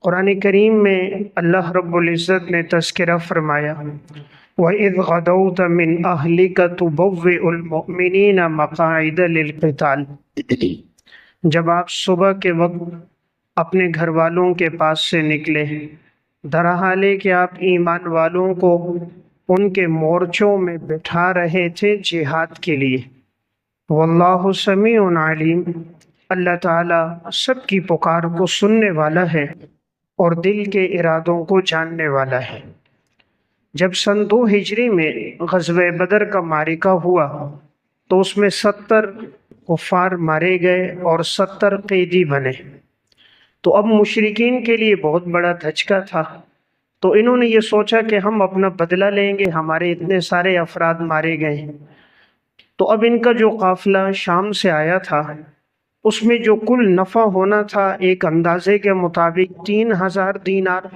قرآن کریم میں اللہ رب العزت نے تذکرہ فرمایا وَإِذْ غَدَوْتَ مِنْ أَهْلِكَ تُبَوِّئُ الْمُؤْمِنِينَ مَقَاعِدَ لِلْقِتَالِ، جب آپ صبح کے وقت اپنے گھر والوں کے پاس سے نکلے، درحال کہ آپ ایمان والوں کو ان کے مورچوں میں بٹھا رہے تھے جہاد کے لیے۔ واللہ سمیع علیم، اللہ تعالیٰ سب کی پکار کو سننے والا ہے اور دل کے ارادوں کو جاننے والا ہے۔ جب سن 2 ہجری میں غزوہ بدر کا معرکہ ہوا تو اس میں 70 کفار مارے گئے اور 70 قیدی بنے۔ تو اب مشرکین کے لیے بہت بڑا دھچکا تھا، تو انہوں نے یہ سوچا کہ ہم اپنا بدلہ لیں گے، ہمارے اتنے سارے افراد مارے گئے۔ تو اب ان کا جو قافلہ شام سے آیا تھا اس میں جو کل نفع ہونا تھا ایک اندازے کے مطابق 3000 دینار،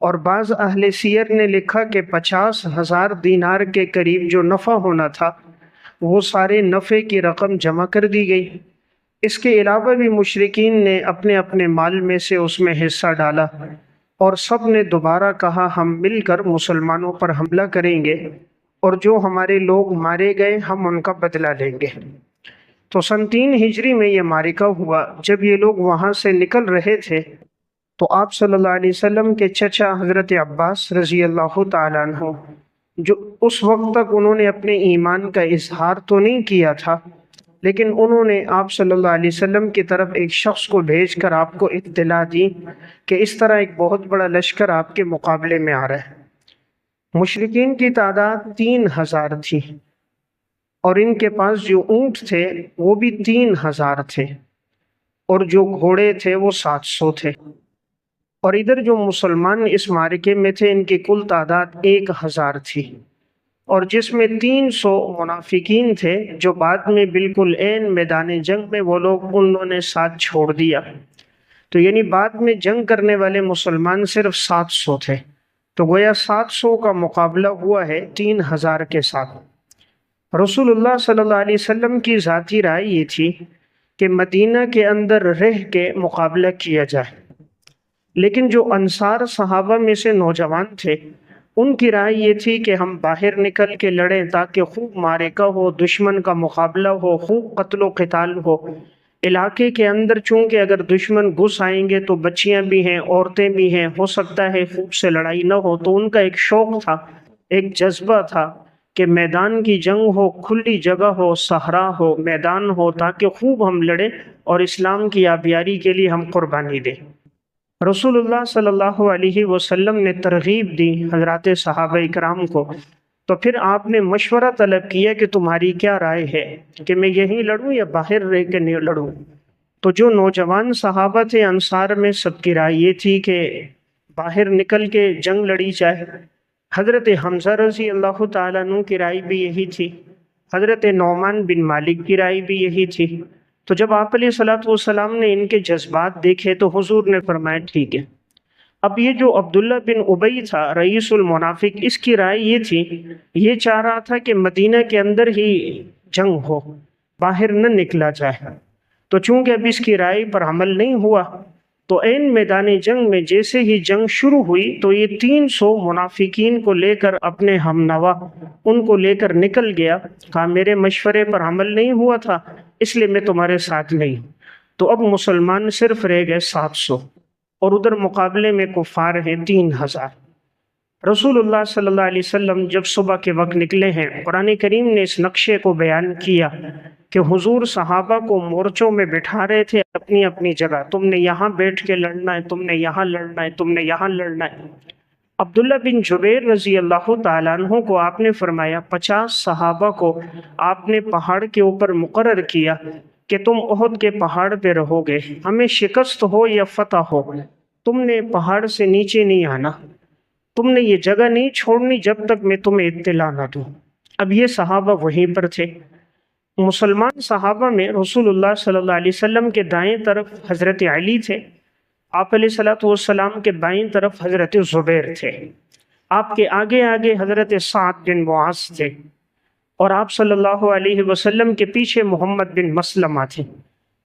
اور بعض اہل سیر نے لکھا کہ 50,000 دینار کے قریب جو نفع ہونا تھا وہ سارے نفع کی رقم جمع کر دی گئی۔ اس کے علاوہ بھی مشرکین نے اپنے اپنے مال میں سے اس میں حصہ ڈالا، اور سب نے دوبارہ کہا ہم مل کر مسلمانوں پر حملہ کریں گے اور جو ہمارے لوگ مارے گئے ہم ان کا بدلہ لیں گے۔ تو سن 3 ہجری میں یہ معرکہ ہوا۔ جب یہ لوگ وہاں سے نکل رہے تھے تو آپ صلی اللہ علیہ وسلم کے چچا حضرت عباس رضی اللہ تعالیٰ عنہ، جو اس وقت تک انہوں نے اپنے ایمان کا اظہار تو نہیں کیا تھا، لیکن انہوں نے آپ صلی اللہ علیہ وسلم کی طرف ایک شخص کو بھیج کر آپ کو اطلاع دی کہ اس طرح ایک بہت بڑا لشکر آپ کے مقابلے میں آ رہا ہے۔ مشرکین کی تعداد 3000 تھی، اور ان کے پاس جو اونٹ تھے وہ بھی 3000 تھے، اور جو گھوڑے تھے وہ 700 تھے، اور ادھر جو مسلمان اس معرکے میں تھے ان کی کل تعداد 1000 تھی، اور جس میں 300 منافقین تھے جو بعد میں بالکل عین میدان جنگ میں وہ لوگ انہوں نے ساتھ چھوڑ دیا۔ تو یعنی بعد میں جنگ کرنے والے مسلمان صرف 700 تھے، تو گویا 700 کا مقابلہ ہوا ہے 3000 کے ساتھ۔ رسول اللہ صلی اللہ علیہ وسلم کی ذاتی رائے یہ تھی کہ مدینہ کے اندر رہ کے مقابلہ کیا جائے، لیکن جو انصار صحابہ میں سے نوجوان تھے ان کی رائے یہ تھی کہ ہم باہر نکل کے لڑیں تاکہ خوب معرکہ ہو، دشمن کا مقابلہ ہو، خوب قتل و قتال ہو۔ علاقے کے اندر چونکہ اگر دشمن گھس آئیں گے تو بچیاں بھی ہیں، عورتیں بھی ہیں، ہو سکتا ہے خوب سے لڑائی نہ ہو۔ تو ان کا ایک شوق تھا، ایک جذبہ تھا کہ میدان کی جنگ ہو، کھلی جگہ ہو، صحرا ہو، میدان ہو، تاکہ خوب ہم لڑیں اور اسلام کی آبیاری کے لیے ہم قربانی دیں۔ رسول اللہ صلی اللہ علیہ وسلم نے ترغیب دی حضرات صحابہ اکرام کو، تو پھر آپ نے مشورہ طلب کیا کہ تمہاری کیا رائے ہے کہ میں یہیں لڑوں یا باہر رہ کے نہیں لڑوں؟ تو جو نوجوان صحابہ تھے انصار میں، سب کی رائے یہ تھی کہ باہر نکل کے جنگ لڑی جائے۔ حضرت حمزہ رضی اللہ تعالیٰ عنہ کی رائے بھی یہی تھی، حضرت نعمان بن مالک کی رائے بھی یہی تھی۔ تو جب آپ علیہ الصلوۃ والسلام نے ان کے جذبات دیکھے تو حضور نے فرمایا ٹھیک ہے۔ اب یہ جو عبداللہ بن ابی تھا رئیس المنافق، اس کی رائے یہ تھی، یہ چاہ رہا تھا کہ مدینہ کے اندر ہی جنگ ہو، باہر نہ نکلا جائے۔ تو چونکہ اب اس کی رائے پر عمل نہیں ہوا تو عین میدان جنگ میں جیسے ہی جنگ شروع ہوئی تو یہ 300 منافقین کو لے کر اپنے ہم نوا ان کو لے کر نکل گیا، کہا میرے مشورے پر عمل نہیں ہوا تھا اس لیے میں تمہارے ساتھ نہیں ہوں۔ تو اب مسلمان صرف رہ گئے 700، اور ادھر مقابلے میں کفار ہیں 3000۔ رسول اللہ صلی اللہ علیہ وسلم جب صبح کے وقت نکلے ہیں، قرآن کریم نے اس نقشے کو بیان کیا کہ حضور صحابہ کو مورچوں میں بٹھا رہے تھے اپنی اپنی جگہ، تم نے یہاں بیٹھ کے لڑنا ہے، تم نے یہاں لڑنا ہے، تم نے یہاں لڑنا ہے۔ عبداللہ بن جبیر رضی اللہ تعالیٰ عنہ کو آپ نے فرمایا 50 صحابہ کو آپ نے پہاڑ کے اوپر مقرر کیا کہ تم احد کے پہاڑ پہ رہو گے، ہمیں شکست ہو یا فتح ہو، تم نے پہاڑ سے نیچے نہیں آنا، تم نے یہ جگہ نہیں چھوڑنی جب تک میں تمہیں اطلاع نہ دوں۔ اب یہ صحابہ وہیں پر تھے۔ مسلمان صحابہ میں رسول اللہ صلی اللہ علیہ وسلم کے دائیں طرف حضرت علی تھے، آپ علیہ الصلوۃ والسلام کے بائیں طرف حضرت زبیر تھے، آپ کے آگے آگے حضرت سعد بن معاذ تھے، اور آپ صلی اللہ علیہ وسلم کے پیچھے محمد بن مسلمہ تھے۔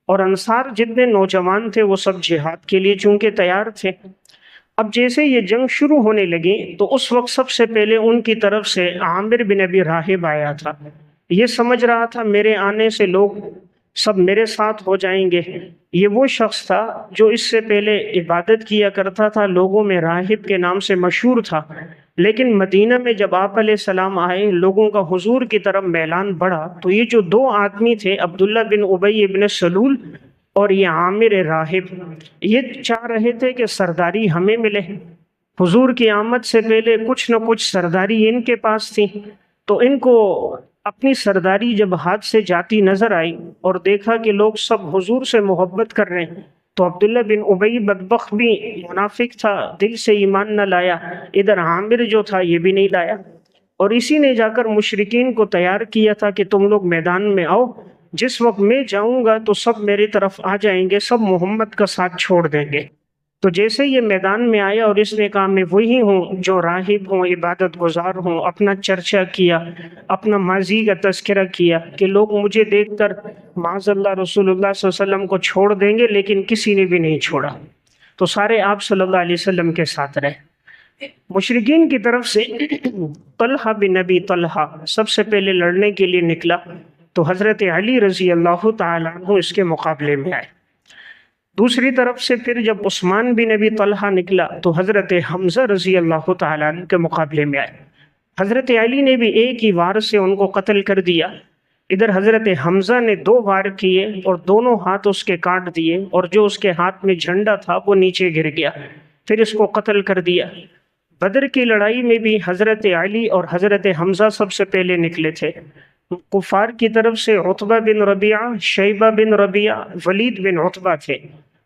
اور انصار جتنے نوجوان تھے وہ سب جہاد کے لیے چونکہ تیار تھے۔ اب جیسے یہ جنگ شروع ہونے لگی تو اس وقت سب سے پہلے ان کی طرف سے عامر بن ابی راہب آیا تھا۔ یہ سمجھ رہا تھا میرے آنے سے لوگ سب میرے ساتھ ہو جائیں گے۔ یہ وہ شخص تھا جو اس سے پہلے عبادت کیا کرتا تھا، لوگوں میں راہب کے نام سے مشہور تھا، لیکن مدینہ میں جب آپ علیہ السلام آئے، لوگوں کا حضور کی طرف میلان بڑھا، تو یہ جو دو آدمی تھے، عبداللہ بن ابی بن سلول اور یہ عامر راہب، یہ چاہ رہے تھے کہ سرداری ہمیں ملے۔ حضور کی آمد سے پہلے کچھ نہ کچھ سرداری ان کے پاس تھی، تو ان کو اپنی سرداری جب ہاتھ سے جاتی نظر آئی اور دیکھا کہ لوگ سب حضور سے محبت کر رہے ہیں، تو عبداللہ بن ابی بدبخت بھی منافق تھا، دل سے ایمان نہ لایا، ادھر عامر جو تھا یہ بھی نہیں لایا، اور اسی نے جا کر مشرکین کو تیار کیا تھا کہ تم لوگ میدان میں آؤ، جس وقت میں جاؤں گا تو سب میری طرف آ جائیں گے، سب محمد کا ساتھ چھوڑ دیں گے۔ تو جیسے یہ میدان میں آیا اور اس نے کہا میں وہی ہوں جو راہب ہوں، عبادت گزار ہوں، اپنا چرچا کیا، اپنا ماضی کا تذکرہ کیا کہ لوگ مجھے دیکھ کر معاذ اللہ رسول اللہ صلی اللہ علیہ وسلم کو چھوڑ دیں گے، لیکن کسی نے بھی نہیں چھوڑا، تو سارے آپ صلی اللہ علیہ وسلم کے ساتھ رہے۔ مشرکین کی طرف سے طلحہ بن ابی طلحہ سب سے پہلے لڑنے کے لیے نکلا، تو حضرت علی رضی اللہ تعالیٰ عنہ اس کے مقابلے میں آئے۔ دوسری طرف سے پھر جب عثمان بن ابی طلحہ نکلا تو حضرت حمزہ رضی اللہ تعالیٰ عنہ کے مقابلے میں آئے۔ حضرت علی نے بھی ایک ہی وار سے ان کو قتل کر دیا، ادھر حضرت حمزہ نے 2 وار کیے اور دونوں ہاتھ اس کے کاٹ دیے، اور جو اس کے ہاتھ میں جھنڈا تھا وہ نیچے گر گیا، پھر اس کو قتل کر دیا۔ بدر کی لڑائی میں بھی حضرت علی اور حضرت حمزہ سب سے پہلے نکلے تھے۔ کفار کی طرف سے عتبہ بن ربیعہ، شیبہ بن ربیعہ، ولید بن عتبہ تھے،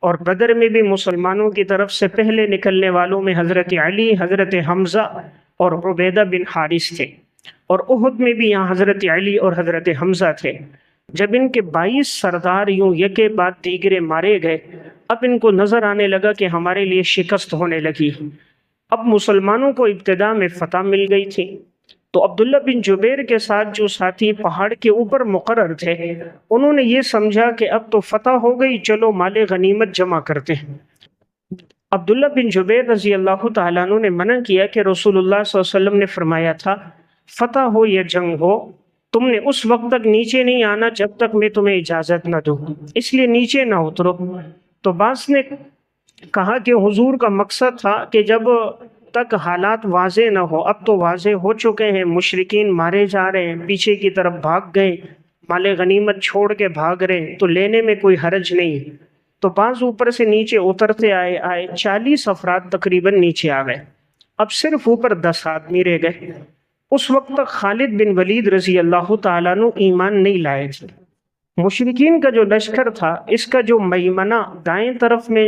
اور بدر میں بھی مسلمانوں کی طرف سے پہلے نکلنے والوں میں حضرت علی، حضرت حمزہ اور عبیدہ بن حارث تھے، اور احد میں بھی یہاں حضرت علی اور حضرت حمزہ تھے۔ جب ان کے 22 سردار یوں یکے بعد دیگرے مارے گئے، اب ان کو نظر آنے لگا کہ ہمارے لیے شکست ہونے لگی۔ اب مسلمانوں کو ابتدا میں فتح مل گئی تھی، تو عبداللہ بن جبیر کے ساتھ جو ساتھی پہاڑ کے اوپر مقرر تھے، انہوں نے یہ سمجھا کہ اب تو فتح ہو گئی، چلو مال غنیمت جمع کرتے ہیں۔ عبداللہ بن جبیر رضی اللہ تعالیٰ عنہ نے منع کیا کہ رسول اللہ صلی اللہ علیہ وسلم نے فرمایا تھا فتح ہو یا جنگ ہو، تم نے اس وقت تک نیچے نہیں آنا جب تک میں تمہیں اجازت نہ دوں، اس لیے نیچے نہ اترو۔ تو بعض نے کہا کہ حضور کا مقصد تھا کہ جب تک حالات واضح نہ ہو، اب تو واضح ہو چکے ہیں، مشرکین مارے جا رہے ہیں، پیچھے کی طرف بھاگ گئے، مال غنیمت چھوڑ کے بھاگ رہے ہیں، تو لینے میں کوئی حرج نہیں۔ تو بعض اوپر سے نیچے اترتے آئے 40 افراد تقریباً نیچے آ گئے، اب صرف اوپر 10 آدمی رہ گئے۔ اس وقت تک خالد بن ولید رضی اللہ تعالیٰ عنہ ایمان نہیں لائے تھے۔ مشرکین کا جو لشکر تھا، اس کا جو میمنہ دائیں طرف میں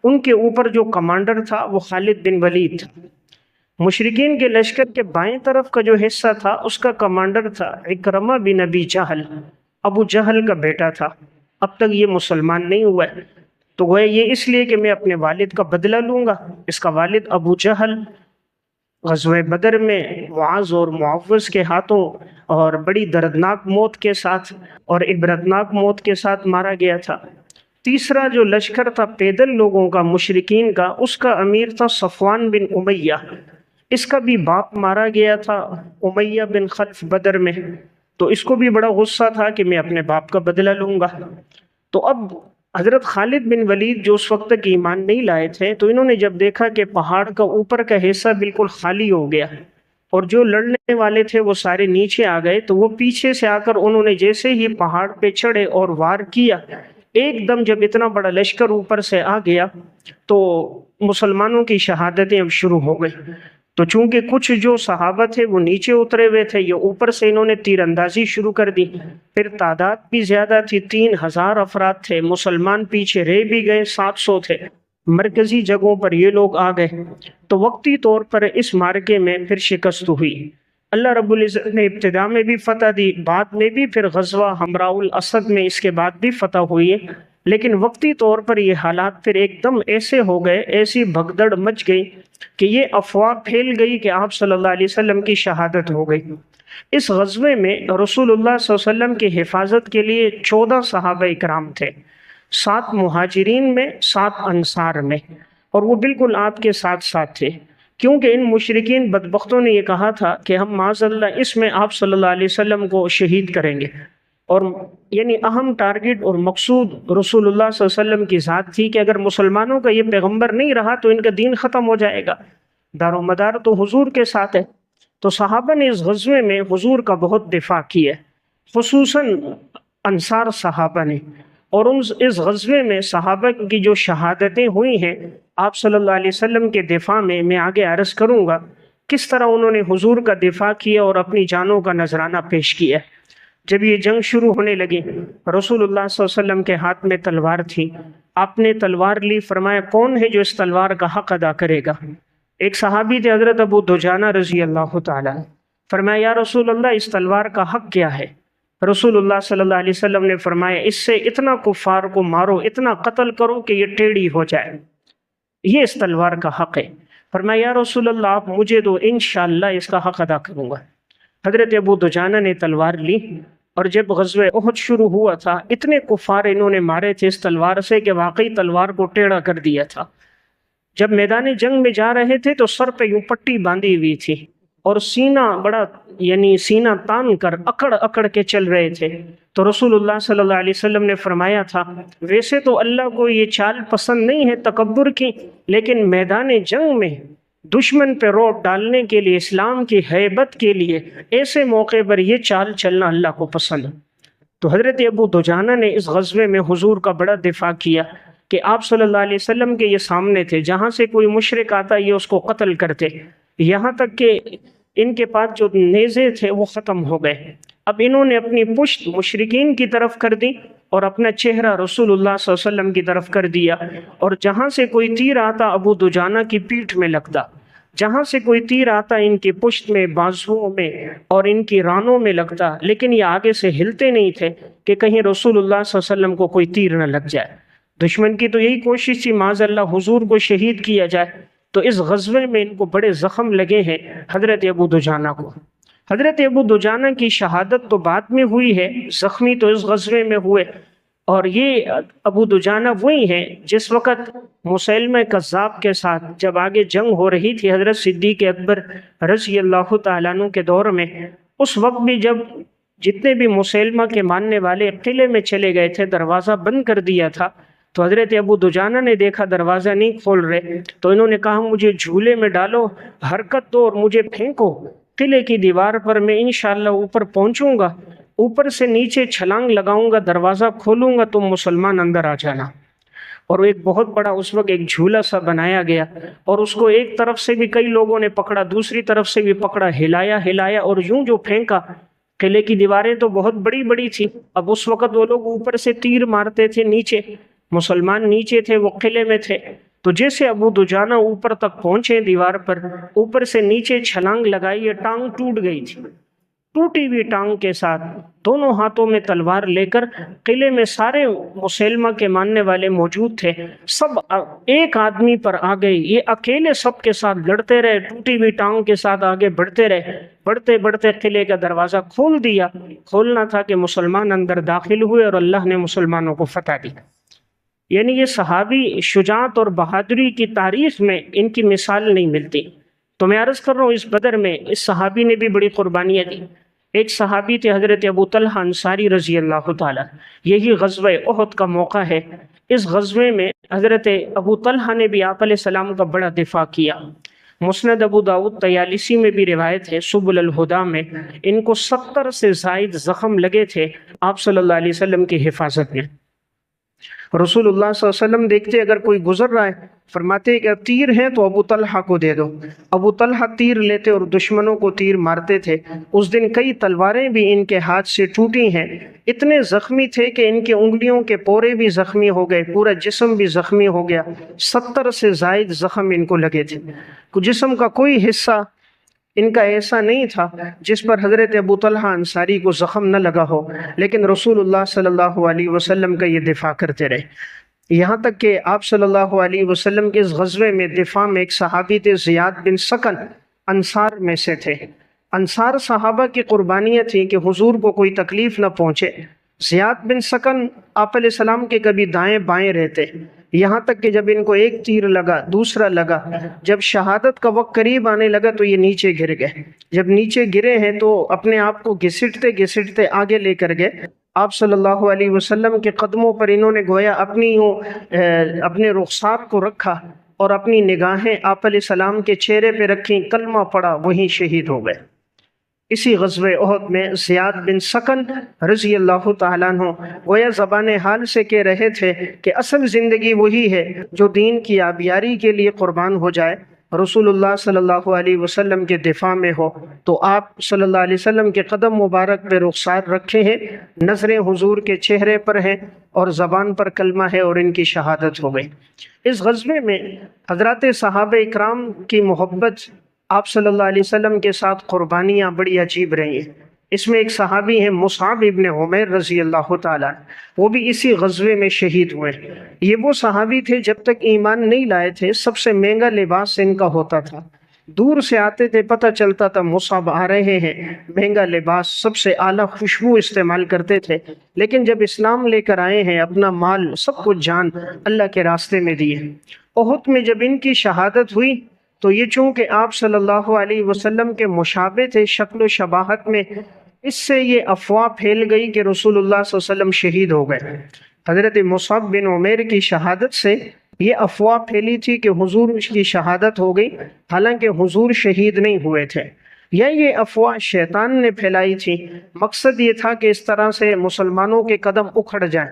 ان کے اوپر جو کمانڈر تھا وہ خالد بن ولید تھا۔ مشرکین کے لشکر کے بائیں طرف کا جو حصہ تھا اس کا کمانڈر تھا اکرمہ بن ابی جہل، ابو جہل کا بیٹا تھا، اب تک یہ مسلمان نہیں ہوا ہے، تو گویا یہ اس لیے کہ میں اپنے والد کا بدلہ لوں گا۔ اس کا والد ابو جہل غزوہ بدر میں معاذ اور معوذ کے ہاتھوں اور بڑی دردناک موت کے ساتھ اور عبرتناک موت کے ساتھ مارا گیا تھا۔ تیسرا جو لشکر تھا پیدل لوگوں کا، مشرکین کا، اس کا امیر تھا صفوان بن امیہ، اس کا بھی باپ مارا گیا تھا امیہ بن خلف بدر میں، تو اس کو بھی بڑا غصہ تھا کہ میں اپنے باپ کا بدلہ لوں گا۔ تو اب حضرت خالد بن ولید جو اس وقت تک ایمان نہیں لائے تھے، تو انہوں نے جب دیکھا کہ پہاڑ کا اوپر کا حصہ بالکل خالی ہو گیا اور جو لڑنے والے تھے وہ سارے نیچے آ گئے، تو وہ پیچھے سے آ کر انہوں نے جیسے ہی پہاڑ پہ چڑھے اور وار کیا، ایک دم جب اتنا بڑا لشکر اوپر سے آ گیا تو مسلمانوں کی شہادتیں اب شروع ہو گئی۔ تو چونکہ کچھ جو صحابہ تھے وہ نیچے اترے ہوئے تھے، یہ اوپر سے انہوں نے تیر اندازی شروع کر دی، پھر تعداد بھی زیادہ تھی، 3000 افراد تھے، مسلمان پیچھے رہ بھی گئے، 700 تھے، مرکزی جگہوں پر یہ لوگ آ گئے، تو وقتی طور پر اس مارکے میں پھر شکست ہوئی۔ اللہ رب العزت نے ابتدا میں بھی فتح دی، بعد میں بھی پھر غزوہ حمراء الاسد میں اس کے بعد بھی فتح ہوئی ہے، لیکن وقتی طور پر یہ حالات پھر ایک دم ایسے ہو گئے، ایسی بھگدڑ مچ گئی کہ یہ افواہ پھیل گئی کہ آپ صلی اللہ علیہ وسلم کی شہادت ہو گئی۔ اس غزوے میں رسول اللہ صلی اللہ علیہ وسلم کی حفاظت کے لیے 14 صحابہ اکرام تھے، 7 مہاجرین میں 7 انصار میں، اور وہ بالکل آپ کے ساتھ ساتھ تھے، کیونکہ ان مشرکین بدبختوں نے یہ کہا تھا کہ ہم معاذ اللہ اس میں آپ صلی اللہ علیہ وسلم کو شہید کریں گے، اور یعنی اہم ٹارگٹ اور مقصود رسول اللہ صلی اللہ علیہ وسلم کی ذات تھی کہ اگر مسلمانوں کا یہ پیغمبر نہیں رہا تو ان کا دین ختم ہو جائے گا، دار و مدار تو حضور کے ساتھ ہے۔ تو صحابہ نے اس غزوے میں حضور کا بہت دفاع کیا، خصوصاً انصار صحابہ نے، اور اس غزوے میں صحابہ کی جو شہادتیں ہوئی ہیں آپ صلی اللہ علیہ وسلم کے دفاع میں آگے عرض کروں گا کس طرح انہوں نے حضور کا دفاع کیا اور اپنی جانوں کا نذرانہ پیش کیا۔ جب یہ جنگ شروع ہونے لگی، رسول اللہ صلی اللہ علیہ وسلم کے ہاتھ میں تلوار تھی، آپ نے تلوار لی، فرمایا کون ہے جو اس تلوار کا حق ادا کرے گا؟ ایک صحابی تھے حضرت ابو دجانہ رضی اللہ تعالیٰ، فرمایا یا رسول اللہ اس تلوار کا حق کیا ہے؟ رسول اللہ صلی اللہ علیہ وسلم نے فرمایا اس سے اتنا کفار کو مارو، اتنا قتل کرو کہ یہ ٹیڑھی ہو جائے، یہ اس تلوار کا حق ہے۔ فرمایا یا رسول اللہ آپ مجھے دو، انشاءاللہ اس کا حق ادا کروں گا۔ حضرت ابو دجانہ نے تلوار لی، اور جب غزوہ احد شروع ہوا تھا اتنے کفار انہوں نے مارے تھے اس تلوار سے کہ واقعی تلوار کو ٹیڑھا کر دیا تھا۔ جب میدان جنگ میں جا رہے تھے تو سر پہ یوں پٹی باندھی ہوئی تھی اور سینہ بڑا یعنی سینہ تان کر اکڑ اکڑ کے چل رہے تھے، تو رسول اللہ صلی اللہ علیہ وسلم نے فرمایا تھا ویسے تو اللہ کو یہ چال پسند نہیں ہے تکبر کی، لیکن میدان جنگ میں دشمن پہ روب ڈالنے کے لیے، اسلام کی ہیبت کے لیے ایسے موقع پر یہ چال چلنا اللہ کو پسند ہے۔ تو حضرت ابو دجانہ نے اس غزوے میں حضور کا بڑا دفاع کیا کہ آپ صلی اللہ علیہ وسلم کے یہ سامنے تھے، جہاں سے کوئی مشرک آتا یہ اس کو قتل کرتے، یہاں تک کہ ان کے پاس جو نیزے تھے وہ ختم ہو گئے۔ اب انہوں نے اپنی پشت مشرکین کی طرف کر دی اور اپنا چہرہ رسول اللہ صلی اللہ علیہ وسلم کی طرف کر دیا، اور جہاں سے کوئی تیر آتا ابو دجانہ کی پیٹھ میں لگتا، جہاں سے کوئی تیر آتا ان کی پشت میں، بازوؤں میں اور ان کی رانوں میں لگتا، لیکن یہ آگے سے ہلتے نہیں تھے کہ کہیں رسول اللہ صلی اللہ علیہ وسلم کو کوئی تیر نہ لگ جائے۔ دشمن کی تو یہی کوشش تھی معاذ اللہ حضور کو شہید کیا جائے، تو اس غزوے میں ان کو بڑے زخم لگے ہیں حضرت ابو دجانہ کو۔ حضرت ابو دجانہ کی شہادت تو بعد میں ہوئی ہے، زخمی تو اس غزوے میں ہوئے، اور یہ ابو دجانہ وہی ہیں جس وقت مسیلمہ کذاب کے ساتھ جب آگے جنگ ہو رہی تھی حضرت صدیق اکبر رضی اللہ تعالیٰ عنہ کے دور میں، اس وقت بھی جب جتنے بھی مسیلمہ کے ماننے والے قلعے میں چلے گئے تھے، دروازہ بند کر دیا تھا، تو حضرت ابو دجانہ نے دیکھا دروازہ نہیں کھول رہے، تو انہوں نے کہا مجھے جھولے میں ڈالو، حرکت دو اور مجھے پھینکو قلعے کی دیوار پر، میں انشاءاللہ اوپر پہنچوں گا، اوپر سے نیچے چھلانگ لگاؤں گا، دروازہ کھولوں گا، تم مسلمان اندر آ جانا۔ اور ایک بہت بڑا اس وقت ایک جھولا سا بنایا گیا، اور اس کو ایک طرف سے بھی کئی لوگوں نے پکڑا، دوسری طرف سے بھی پکڑا، ہلایا اور یوں جو پھینکا۔ قلعے کی دیواریں تو بہت بڑی بڑی تھی، اب اس وقت وہ لوگ اوپر سے تیر مارتے تھے، نیچے مسلمان نیچے تھے، وہ قلعے میں تھے، تو جیسے ابو دجانہ اوپر تک پہنچے دیوار پر، اوپر سے نیچے چھلانگ لگائی، ٹانگ ٹوٹ گئی تھی، ٹوٹی ہوئی ٹانگ کے ساتھ دونوں ہاتھوں میں تلوار لے کر قلعے میں سارے مسلمہ کے ماننے والے موجود تھے، سب ایک آدمی پر آ گئے، یہ اکیلے سب کے ساتھ لڑتے رہے، ٹوٹی ہوئی ٹانگ کے ساتھ آگے بڑھتے رہے، بڑھتے بڑھتے قلعے کا دروازہ کھول دیا۔ کھولنا تھا کہ مسلمان اندر داخل ہوئے اور اللہ نے مسلمانوں کو فتح دی۔ یعنی یہ صحابی شجاعت اور بہادری کی تاریخ میں ان کی مثال نہیں ملتی۔ تو میں عرض کر رہا ہوں اس بدر میں اس صحابی نے بھی بڑی قربانیاں دی۔ ایک صحابی تھے حضرت ابو طلحہ انصاری رضی اللہ تعالیٰ، یہی غزوہ احد کا موقع ہے۔ اس غزوے میں حضرت ابو طلحہ نے بھی آپ علیہ السلام کا بڑا دفاع کیا۔ مسند ابو داؤد طیالسی میں بھی روایت ہے، سبل الہدا میں، ان کو 70 سے زائد زخم لگے تھے آپ صلی اللہ علیہ وسلم کی حفاظت میں۔ رسول اللہ صلی اللہ علیہ وسلم دیکھتے اگر کوئی گزر رہا ہے، فرماتے کہ تیر ہیں تو ابو طلحہ کو دے دو۔ ابو طلحہ تیر لیتے اور دشمنوں کو تیر مارتے تھے۔ اس دن کئی تلواریں بھی ان کے ہاتھ سے ٹوٹی ہیں، اتنے زخمی تھے کہ ان کی انگلیوں کے پورے بھی زخمی ہو گئے، پورا جسم بھی زخمی ہو گیا، 70 سے زائد زخم ان کو لگے تھے۔ جسم کا کوئی حصہ ان کا ایسا نہیں تھا جس پر حضرت ابو طلحہ انصاری کو زخم نہ لگا ہو، لیکن رسول اللہ صلی اللہ علیہ وسلم کا یہ دفاع کرتے رہے، یہاں تک کہ آپ صلی اللہ علیہ وسلم کے اس غزوے میں دفاع میں ایک صحابی تھے زیاد بن سکن، انصار میں سے تھے۔ انصار صحابہ کی قربانیاں تھیں کہ حضور کو کوئی تکلیف نہ پہنچے، زیاد بن سکن آپ علیہ السلام کے کبھی دائیں بائیں رہتے، یہاں تک کہ جب ان کو ایک تیر لگا، دوسرا لگا، جب شہادت کا وقت قریب آنے لگا تو یہ نیچے گر گئے۔ جب نیچے گرے ہیں تو اپنے آپ کو گھسٹتے گھسٹتے آگے لے کر گئے۔ آپ صلی اللہ علیہ وسلم کے قدموں پر انہوں نے گویا اپنے رخسار کو رکھا اور اپنی نگاہیں آپ علیہ السلام کے چہرے پہ رکھیں، کلمہ پڑھا، وہیں شہید ہو گئے۔ اسی غزوہ احد میں زیاد بن سکن رضی اللہ تعالیٰ عنہ گویا زبان حال سے کہہ رہے تھے کہ اصل زندگی وہی ہے جو دین کی آبیاری کے لیے قربان ہو جائے، رسول اللہ صلی اللہ علیہ وسلم کے دفاع میں ہو۔ تو آپ صلی اللہ علیہ وسلم کے قدم مبارک پہ رخسار رکھے ہیں، نظریں حضور کے چہرے پر ہیں اور زبان پر کلمہ ہے، اور ان کی شہادت ہو گئی۔ اس غزوے میں حضرات صحابہ اکرام کی محبت، آپ صلی اللہ علیہ وسلم کے ساتھ قربانیاں بڑی عجیب رہی ہیں۔ اس میں ایک صحابی ہیں مصعب ابن عمیر رضی اللہ تعالیٰ، وہ بھی اسی غزوے میں شہید ہوئے۔ یہ وہ صحابی تھے جب تک ایمان نہیں لائے تھے سب سے مہنگا لباس ان کا ہوتا تھا، دور سے آتے تھے پتہ چلتا تھا مصعب آ رہے ہیں، مہنگا لباس، سب سے اعلیٰ خوشبو استعمال کرتے تھے، لیکن جب اسلام لے کر آئے ہیں اپنا مال سب کچھ جان اللہ کے راستے میں دیے۔ احد میں جب ان کی شہادت ہوئی تو یہ چونکہ آپ صلی اللہ علیہ وسلم کے مشابہ تھے شکل و شباہت میں، اس سے یہ افواہ پھیل گئی کہ رسول اللہ صلی اللہ علیہ وسلم شہید ہو گئے۔ حضرت مصعب بن عمیر کی شہادت سے یہ افواہ پھیلی تھی کہ حضور کی شہادت ہو گئی، حالانکہ حضور شہید نہیں ہوئے تھے۔ یہ افواہ شیطان نے پھیلائی تھی، مقصد یہ تھا کہ اس طرح سے مسلمانوں کے قدم اکھڑ جائیں،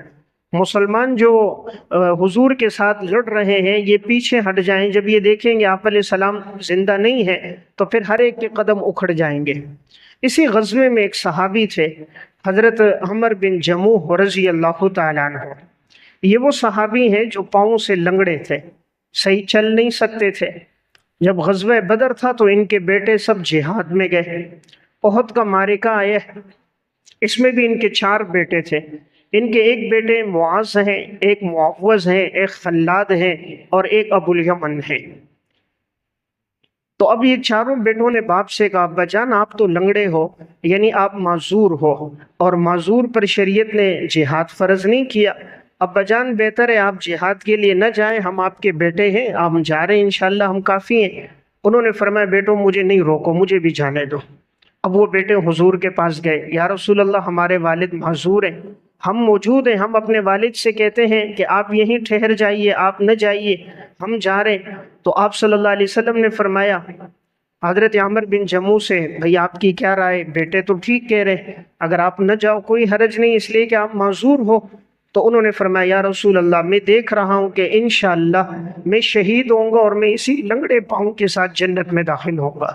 مسلمان جو حضور کے ساتھ لڑ رہے ہیں یہ پیچھے ہٹ جائیں، جب یہ دیکھیں گے آپ علیہ السلام زندہ نہیں ہے تو پھر ہر ایک کے قدم اکھڑ جائیں گے۔ اسی غزوے میں ایک صحابی تھے حضرت عمر بن جموح رضی اللہ تعالیٰ عنہ۔ یہ وہ صحابی ہیں جو پاؤں سے لنگڑے تھے، صحیح چل نہیں سکتے تھے۔ جب غزوہ بدر تھا تو ان کے بیٹے سب جہاد میں گئے۔ احد کا معرکہ آیا، اس میں بھی ان کے 4 بیٹے تھے۔ ان کے ایک بیٹے معاذ ہیں، ایک معوذ ہیں، ایک خلاد ہیں اور ایک ابو الیمن ہیں۔ تو اب یہ چاروں بیٹوں نے باپ سے کہا ابا جان آپ تو لنگڑے ہو، یعنی آپ معذور ہو، اور معذور پر شریعت نے جہاد فرض نہیں کیا۔ ابا جان بہتر ہے آپ جہاد کے لیے نہ جائیں، ہم آپ کے بیٹے ہیں، ہم جا رہے ہیں انشاءاللہ، ہم کافی ہیں۔ انہوں نے فرمایا بیٹوں مجھے نہیں روکو، مجھے بھی جانے دو۔ اب وہ بیٹے حضور کے پاس گئے، یا رسول اللہ ہمارے والد معذور ہیں، ہم موجود ہیں، ہم اپنے والد سے کہتے ہیں کہ آپ یہیں ٹھہر جائیے، آپ نہ جائیے، ہم جا رہے ہیں۔ تو آپ صلی اللہ علیہ وسلم نے فرمایا حضرت عمر بن جموح سے بھئی آپ کی کیا رائے، بیٹے تو ٹھیک کہہ رہے، اگر آپ نہ جاؤ کوئی حرج نہیں اس لیے کہ آپ معذور ہو۔ تو انہوں نے فرمایا یا رسول اللہ میں دیکھ رہا ہوں کہ انشاءاللہ میں شہید ہوں گا اور میں اسی لنگڑے پاؤں کے ساتھ جنت میں داخل ہوں گا،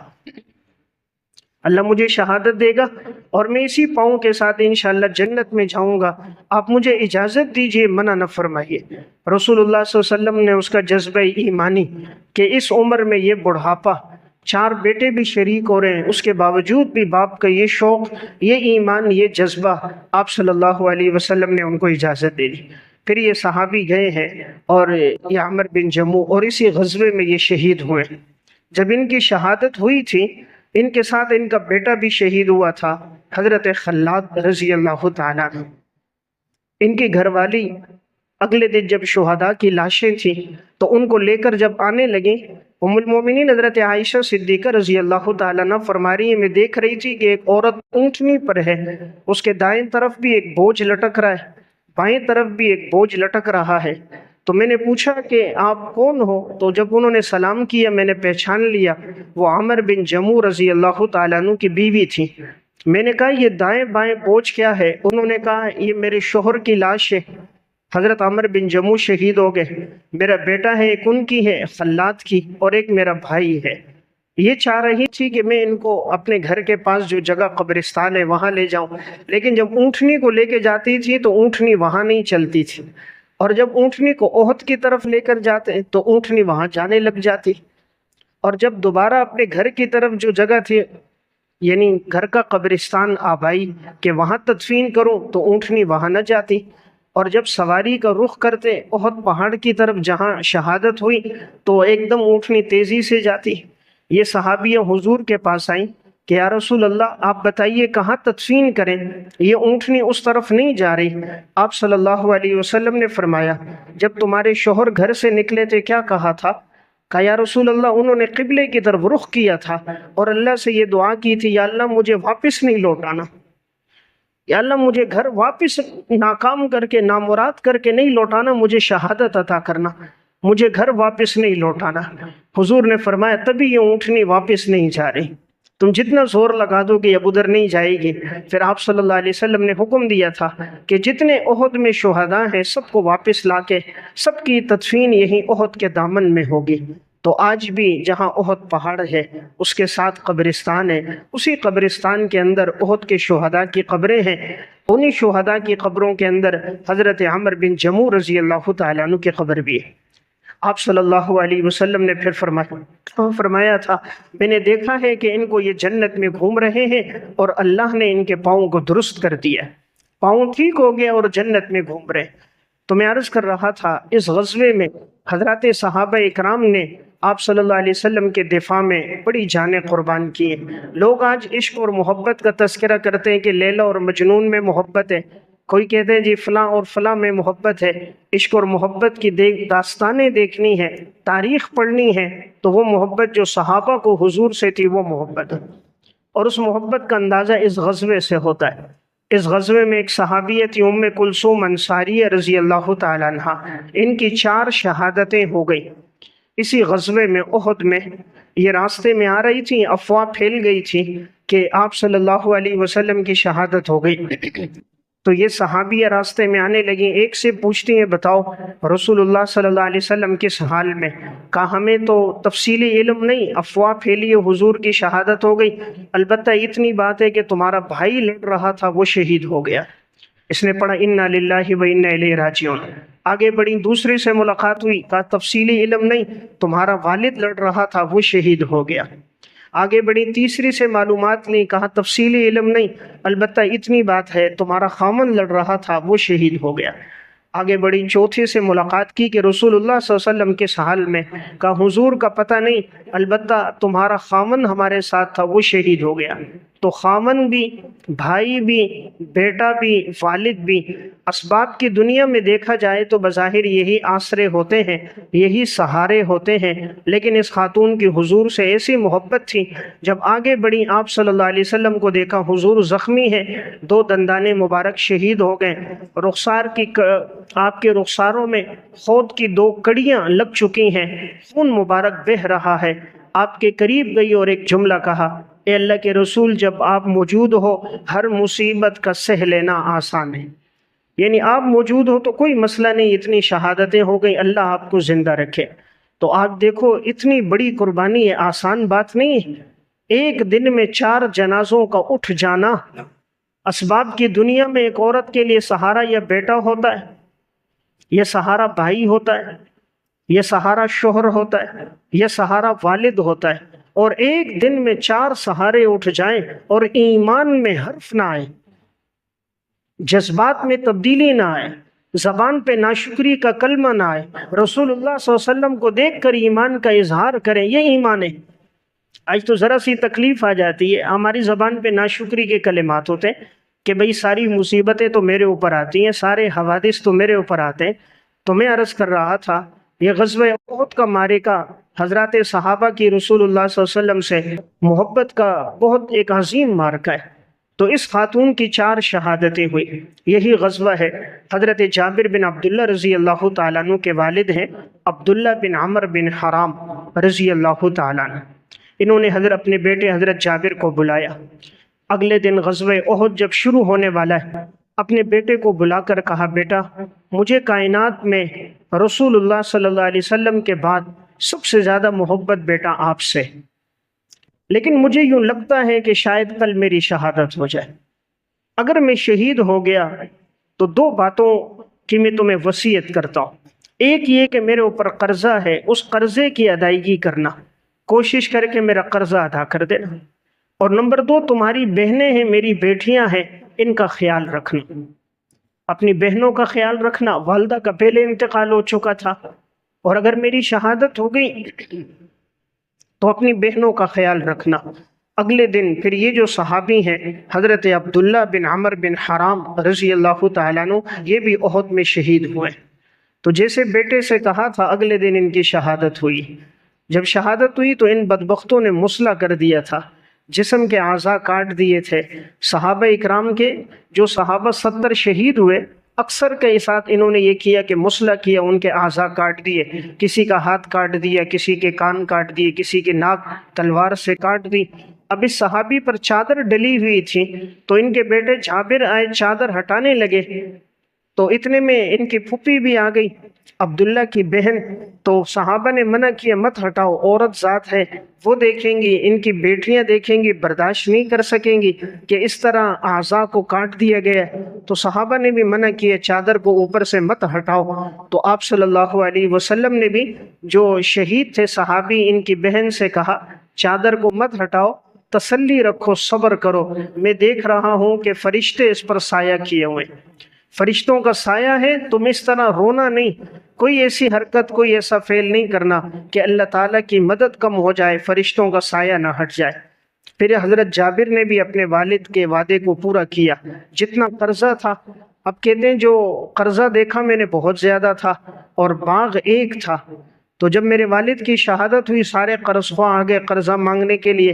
اللہ مجھے شہادت دے گا اور میں اسی پاؤں کے ساتھ انشاءاللہ جنت میں جاؤں گا، آپ مجھے اجازت دیجئے، منع نہ فرمائیے۔ رسول اللہ صلی اللہ علیہ وسلم نے اس کا جذبہ ایمانی کہ اس عمر میں یہ بڑھاپا، 4 بیٹے بھی شریک ہو رہے ہیں، اس کے باوجود بھی باپ کا یہ شوق، یہ ایمان، یہ جذبہ، آپ صلی اللہ علیہ وسلم نے ان کو اجازت دے دی۔ پھر یہ صحابی گئے ہیں اور یہ عمر بن جموح، اور اسی غزوے میں یہ شہید ہوئے۔ جب ان کی شہادت ہوئی تھی ان کے ساتھ ان کا بیٹا بھی شہید ہوا تھا حضرت خلاد رضی اللہ تعالیٰ عنہ۔ ان کی گھر والی اگلے دن جب شہداء کی لاشیں تھیں تو ان کو لے کر جب آنے لگیں، ام المومنین حضرت عائشہ صدیقہ رضی اللہ تعالیٰ عنہ فرما رہی ہیں میں دیکھ رہی تھی کہ ایک عورت اونٹنی پر ہے، اس کے دائیں طرف بھی ایک بوجھ لٹک رہا ہے، بائیں طرف بھی ایک بوجھ لٹک رہا ہے۔ تو میں نے پوچھا کہ آپ کون ہو؟ تو جب انہوں نے سلام کیا میں نے پہچان لیا وہ عمر بن جموح رضی اللہ تعالیٰ عنہ کی بیوی تھی۔ میں نے کہا یہ دائیں بائیں بوجھ کیا ہے؟ انہوں نے کہا یہ میرے شوہر کی لاش ہے، حضرت عمر بن جموح شہید ہو گئے، میرا بیٹا ہے، ایک ان کی ہے خلاد کی اور ایک میرا بھائی ہے۔ یہ چاہ رہی تھی کہ میں ان کو اپنے گھر کے پاس جو جگہ قبرستان ہے وہاں لے جاؤں، لیکن جب اونٹنی کو لے کے جاتی تھی تو اونٹنی وہاں نہیں چلتی تھی، اور جب اونٹنی کو احد کی طرف لے کر جاتے تو اونٹنی وہاں جانے لگ جاتی، اور جب دوبارہ اپنے گھر کی طرف جو جگہ تھی یعنی گھر کا قبرستان آبائی کہ وہاں تدفین کروں تو اونٹنی وہاں نہ جاتی، اور جب سواری کا رخ کرتے احد پہاڑ کی طرف جہاں شہادت ہوئی تو ایک دم اونٹنی تیزی سے جاتی۔ یہ صحابیہ حضور کے پاس آئیں کہ یا رسول اللہ آپ بتائیے کہاں تدفین کریں، یہ اونٹنی اس طرف نہیں جا رہی۔ آپ صلی اللہ علیہ وسلم نے فرمایا جب تمہارے شوہر گھر سے نکلے تھے کیا کہا تھا؟ کہا یا رسول اللہ انہوں نے قبلے کی طرف رخ کیا تھا اور اللہ سے یہ دعا کی تھی یا اللہ مجھے واپس نہیں لوٹانا، یا اللہ مجھے گھر واپس ناکام کر کے نامراد کر کے نہیں لوٹانا، مجھے شہادت عطا کرنا، مجھے گھر واپس نہیں لوٹانا۔ حضور نے فرمایا تبھی یہ اونٹنی واپس نہیں جا رہی، تم جتنا زور لگا دو کہ اب ادھر نہیں جائے گی۔ پھر آپ صلی اللہ علیہ وسلم نے حکم دیا تھا کہ جتنے احد میں شہداء ہیں سب کو واپس لا کے سب کی تدفین یہی احد کے دامن میں ہوگی۔ تو آج بھی جہاں احد پہاڑ ہے اس کے ساتھ قبرستان ہے، اسی قبرستان کے اندر احد کے شہداء کی قبریں ہیں، انہی شہداء کی قبروں کے اندر حضرت عمر بن جموح رضی اللہ تعالیٰ عنہ کی قبر بھی ہے۔ آپ صلی اللہ علیہ وسلم نے پھر فرمایا تھا میں نے دیکھا ہے کہ ان کو یہ جنت میں گھوم رہے ہیں اور اللہ نے ان کے پاؤں کو درست کر دیا، پاؤں ٹھیک ہو گیا اور جنت میں گھوم رہے۔ تو میں عرض کر رہا تھا اس غزوے میں حضرات صحابہ اکرام نے آپ صلی اللہ علیہ وسلم کے دفاع میں بڑی جانیں قربان کی ہیں۔ لوگ آج عشق اور محبت کا تذکرہ کرتے ہیں کہ لیلا اور مجنون میں محبت ہے، کوئی کہتے ہیں جی فلاں اور فلاں میں محبت ہے۔ عشق اور محبت کی داستانیں دیکھنی ہے، تاریخ پڑھنی ہے تو وہ محبت جو صحابہ کو حضور سے تھی وہ محبت ہے، اور اس محبت کا اندازہ اس غزوے سے ہوتا ہے۔ اس غزوے میں ایک صحابیہ تھی ام کلثوم انصاریہ رضی اللہ تعالی عنہا، ان کی 4 شہادتیں ہو گئی اسی غزوے میں احد میں۔ یہ راستے میں آ رہی تھی، افواہ پھیل گئی تھی کہ آپ صلی اللہ علیہ وسلم کی شہادت ہو گئی۔ تو یہ صحابیہ راستے میں آنے لگیں، ایک سے پوچھتی ہیں بتاؤ رسول اللہ صلی اللہ علیہ وسلم کس حال میں؟ کہا ہمیں تو تفصیلی علم نہیں، افواہ پھیلی حضور کی شہادت ہو گئی، البتہ اتنی بات ہے کہ تمہارا بھائی لڑ رہا تھا وہ شہید ہو گیا۔ اس نے پڑھا انا للہ و انا الیہ راجعون۔ آگے بڑی، دوسرے سے ملاقات ہوئی، کہا تفصیلی علم نہیں، تمہارا والد لڑ رہا تھا وہ شہید ہو گیا۔ آگے بڑی، تیسری سے معلومات نہیں، کہا تفصیلی علم نہیں، البتہ اتنی بات ہے تمہارا خامن لڑ رہا تھا وہ شہید ہو گیا۔ آگے بڑی، چوتھے سے ملاقات کی کہ رسول اللہ صلی اللہ علیہ وسلم کس حال میں؟ کہا حضور کا پتہ نہیں، البتہ تمہارا خامن ہمارے ساتھ تھا وہ شہید ہو گیا۔ تو خامن بھی، بھائی بھی، بیٹا بھی، والد بھی، اسباب کی دنیا میں دیکھا جائے تو بظاہر یہی آسرے ہوتے ہیں، یہی سہارے ہوتے ہیں، لیکن اس خاتون کی حضور سے ایسی محبت تھی، جب آگے بڑھی آپ صلی اللہ علیہ وسلم کو دیکھا حضور زخمی ہے، 2 دندانے مبارک شہید ہو گئے، رخسار کی آپ کے رخساروں میں خود کی 2 کڑیاں لگ چکی ہیں، خون مبارک بہہ رہا ہے۔ آپ کے قریب گئی اور ایک جملہ کہا اے اللہ کے رسول جب آپ موجود ہو ہر مصیبت کا سہ لینا آسان ہے، یعنی آپ موجود ہو تو کوئی مسئلہ نہیں، اتنی شہادتیں ہو گئی، اللہ آپ کو زندہ رکھے۔ تو آپ دیکھو اتنی بڑی قربانی ہے، آسان بات نہیں ہے۔ ایک دن میں 4 جنازوں کا اٹھ جانا، اسباب کی دنیا میں ایک عورت کے لیے سہارا یا بیٹا ہوتا ہے، یہ سہارا بھائی ہوتا ہے، یہ سہارا شوہر ہوتا ہے، یہ سہارا والد ہوتا ہے، اور ایک دن میں 4 سہارے اٹھ جائیں اور ایمان میں حرف نہ آئے، جذبات میں تبدیلی نہ آئے، زبان پہ ناشکری کا کلمہ نہ آئے، رسول اللہ صلی اللہ علیہ وسلم کو دیکھ کر ایمان کا اظہار کریں، یہ ایمان ہے۔ آج تو ذرا سی تکلیف آ جاتی ہے، ہماری زبان پہ ناشکری کے کلمات ہوتے ہیں کہ بھئی ساری مصیبتیں تو میرے اوپر آتی ہیں، سارے حوادث تو میرے اوپر آتے ہیں۔ تو میں عرض کر رہا تھا یہ غزوہ احد کا معرکہ حضرات صحابہ کی رسول اللہ صلی اللہ علیہ وسلم سے محبت کا بہت ایک عظیم معرکہ ہے۔ تو اس خاتون کی 4 شہادتیں ہوئی، یہی غزوہ ہے۔ حضرت جابر بن عبداللہ رضی اللہ تعالیٰ عنہ کے والد ہیں عبداللہ بن عمر بن حرام رضی اللہ تعالیٰ عنہ، انہوں نے اپنے بیٹے حضرت جابر کو بلایا۔ اگلے دن غزوہ احد جب شروع ہونے والا ہے، اپنے بیٹے کو بلا کر کہا بیٹا مجھے کائنات میں رسول اللہ صلی اللہ علیہ وسلم کے بعد سب سے زیادہ محبت بیٹا آپ سے، لیکن مجھے یوں لگتا ہے کہ شاید کل میری شہادت ہو جائے، اگر میں شہید ہو گیا تو 2 باتوں کی میں تمہیں وصیت کرتا ہوں۔ ایک یہ کہ میرے اوپر قرضہ ہے، اس قرضے کی ادائیگی کرنا، کوشش کر کے میرا قرضہ ادا کر دینا، اور نمبر 2 تمہاری بہنیں ہیں، میری بیٹیاں ہیں، ان کا خیال رکھنا، اپنی بہنوں کا خیال رکھنا، والدہ کا پہلے انتقال ہو چکا تھا، اور اگر میری شہادت ہو گئی تو اپنی بہنوں کا خیال رکھنا۔ اگلے دن پھر یہ جو صحابی ہیں حضرت عبداللہ بن عمر بن حرام رضی اللہ تعالیٰ عنہ، یہ بھی احد میں شہید ہوئے۔ تو جیسے بیٹے سے کہا تھا اگلے دن ان کی شہادت ہوئی۔ جب شہادت ہوئی تو ان بدبختوں نے مسلح کر دیا تھا، جسم کے اعضاء کاٹ دیے تھے۔ صحابہ اکرام کے جو صحابہ 70 شہید ہوئے، اکثر کے ساتھ انہوں نے یہ کیا کہ مسلح کیا، ان کے اعضاء کاٹ دیے، کسی کا ہاتھ کاٹ دیا، کسی کے کان کاٹ دیے، کسی کے ناک تلوار سے کاٹ دی۔ اب اس صحابی پر چادر ڈلی ہوئی تھی تو ان کے بیٹے جابر آئے، چادر ہٹانے لگے تو اتنے میں ان کی پھوپھی بھی آ گئی، عبداللہ کی بہن۔ تو صحابہ نے منع کیا، مت ہٹاؤ، عورت ذات ہے، وہ دیکھیں گی، ان کی بیٹیاں دیکھیں گی، برداشت نہیں کر سکیں گی کہ اس طرح اعضاء کو کاٹ دیا گیا۔ تو صحابہ نے بھی منع کیا، چادر کو اوپر سے مت ہٹاؤ۔ تو آپ صلی اللہ علیہ وسلم نے بھی جو شہید تھے صحابی، ان کی بہن سے کہا چادر کو مت ہٹاؤ، تسلی رکھو، صبر کرو، میں دیکھ رہا ہوں کہ فرشتے اس پر سایہ کیے ہوئے، فرشتوں کا سایہ ہے، تم اس طرح رونا نہیں، کوئی ایسی حرکت، کوئی ایسا فعل نہیں کرنا کہ اللہ تعالیٰ کی مدد کم ہو جائے، فرشتوں کا سایہ نہ ہٹ جائے۔ پھر حضرت جابر نے بھی اپنے والد کے وعدے کو پورا کیا، جتنا قرضہ تھا، اب کہتے ہیں جو قرضہ دیکھا میں نے بہت زیادہ تھا اور باغ ایک تھا۔ تو جب میرے والد کی شہادت ہوئی، سارے قرض خواہ آ گئے قرضہ مانگنے کے لیے،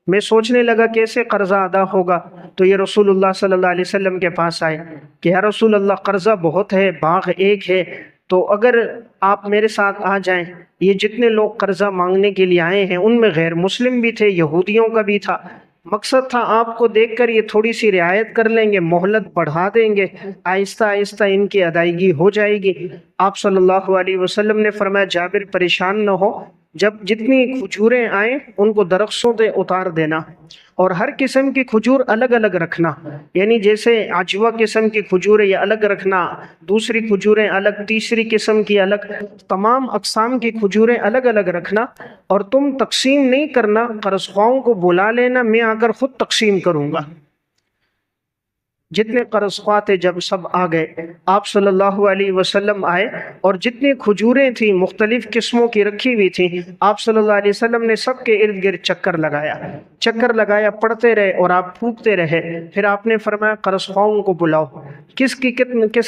میں سوچنے لگا کیسے قرضہ ادا ہوگا، تو یہ رسول اللہ صلی اللہ علیہ وسلم کے پاس آئے کہ یا رسول اللہ قرضہ بہت ہے، باغ ایک ہے، تو اگر آپ میرے ساتھ آ جائیں۔ یہ جتنے لوگ قرضہ مانگنے کے لیے آئے ہیں ان میں غیر مسلم بھی تھے، یہودیوں کا بھی تھا، مقصد تھا آپ کو دیکھ کر یہ تھوڑی سی رعایت کر لیں گے، مہلت بڑھا دیں گے، آہستہ آہستہ ان کی ادائیگی ہو جائے گی۔ آپ صلی اللہ علیہ وسلم نے فرمایا جابر پریشان نہ ہو، جب جتنی کھجوریں آئیں ان کو درختوں سے اتار دینا، اور ہر قسم کی کھجور الگ الگ رکھنا، یعنی جیسے عجوہ قسم کی کھجوریں یہ الگ رکھنا، دوسری کھجوریں الگ، تیسری قسم کی الگ، تمام اقسام کی کھجوریں الگ الگ رکھنا، اور تم تقسیم نہیں کرنا، قرض خواہوں کو بلا لینا، میں آ کر خود تقسیم کروں گا۔ جتنے قرض خواہ تھے جب سب آ گئے، آپ صلی اللہ علیہ وسلم آئے، اور جتنی کھجوریں تھیں مختلف قسموں کی رکھی ہوئی تھیں، آپ صلی اللہ علیہ وسلم نے سب کے ارد گرد چکر لگایا، پڑھتے رہے اور آپ پھونکتے رہے۔ پھر آپ نے فرمایا قرض خواہوں کو بلاؤ، کس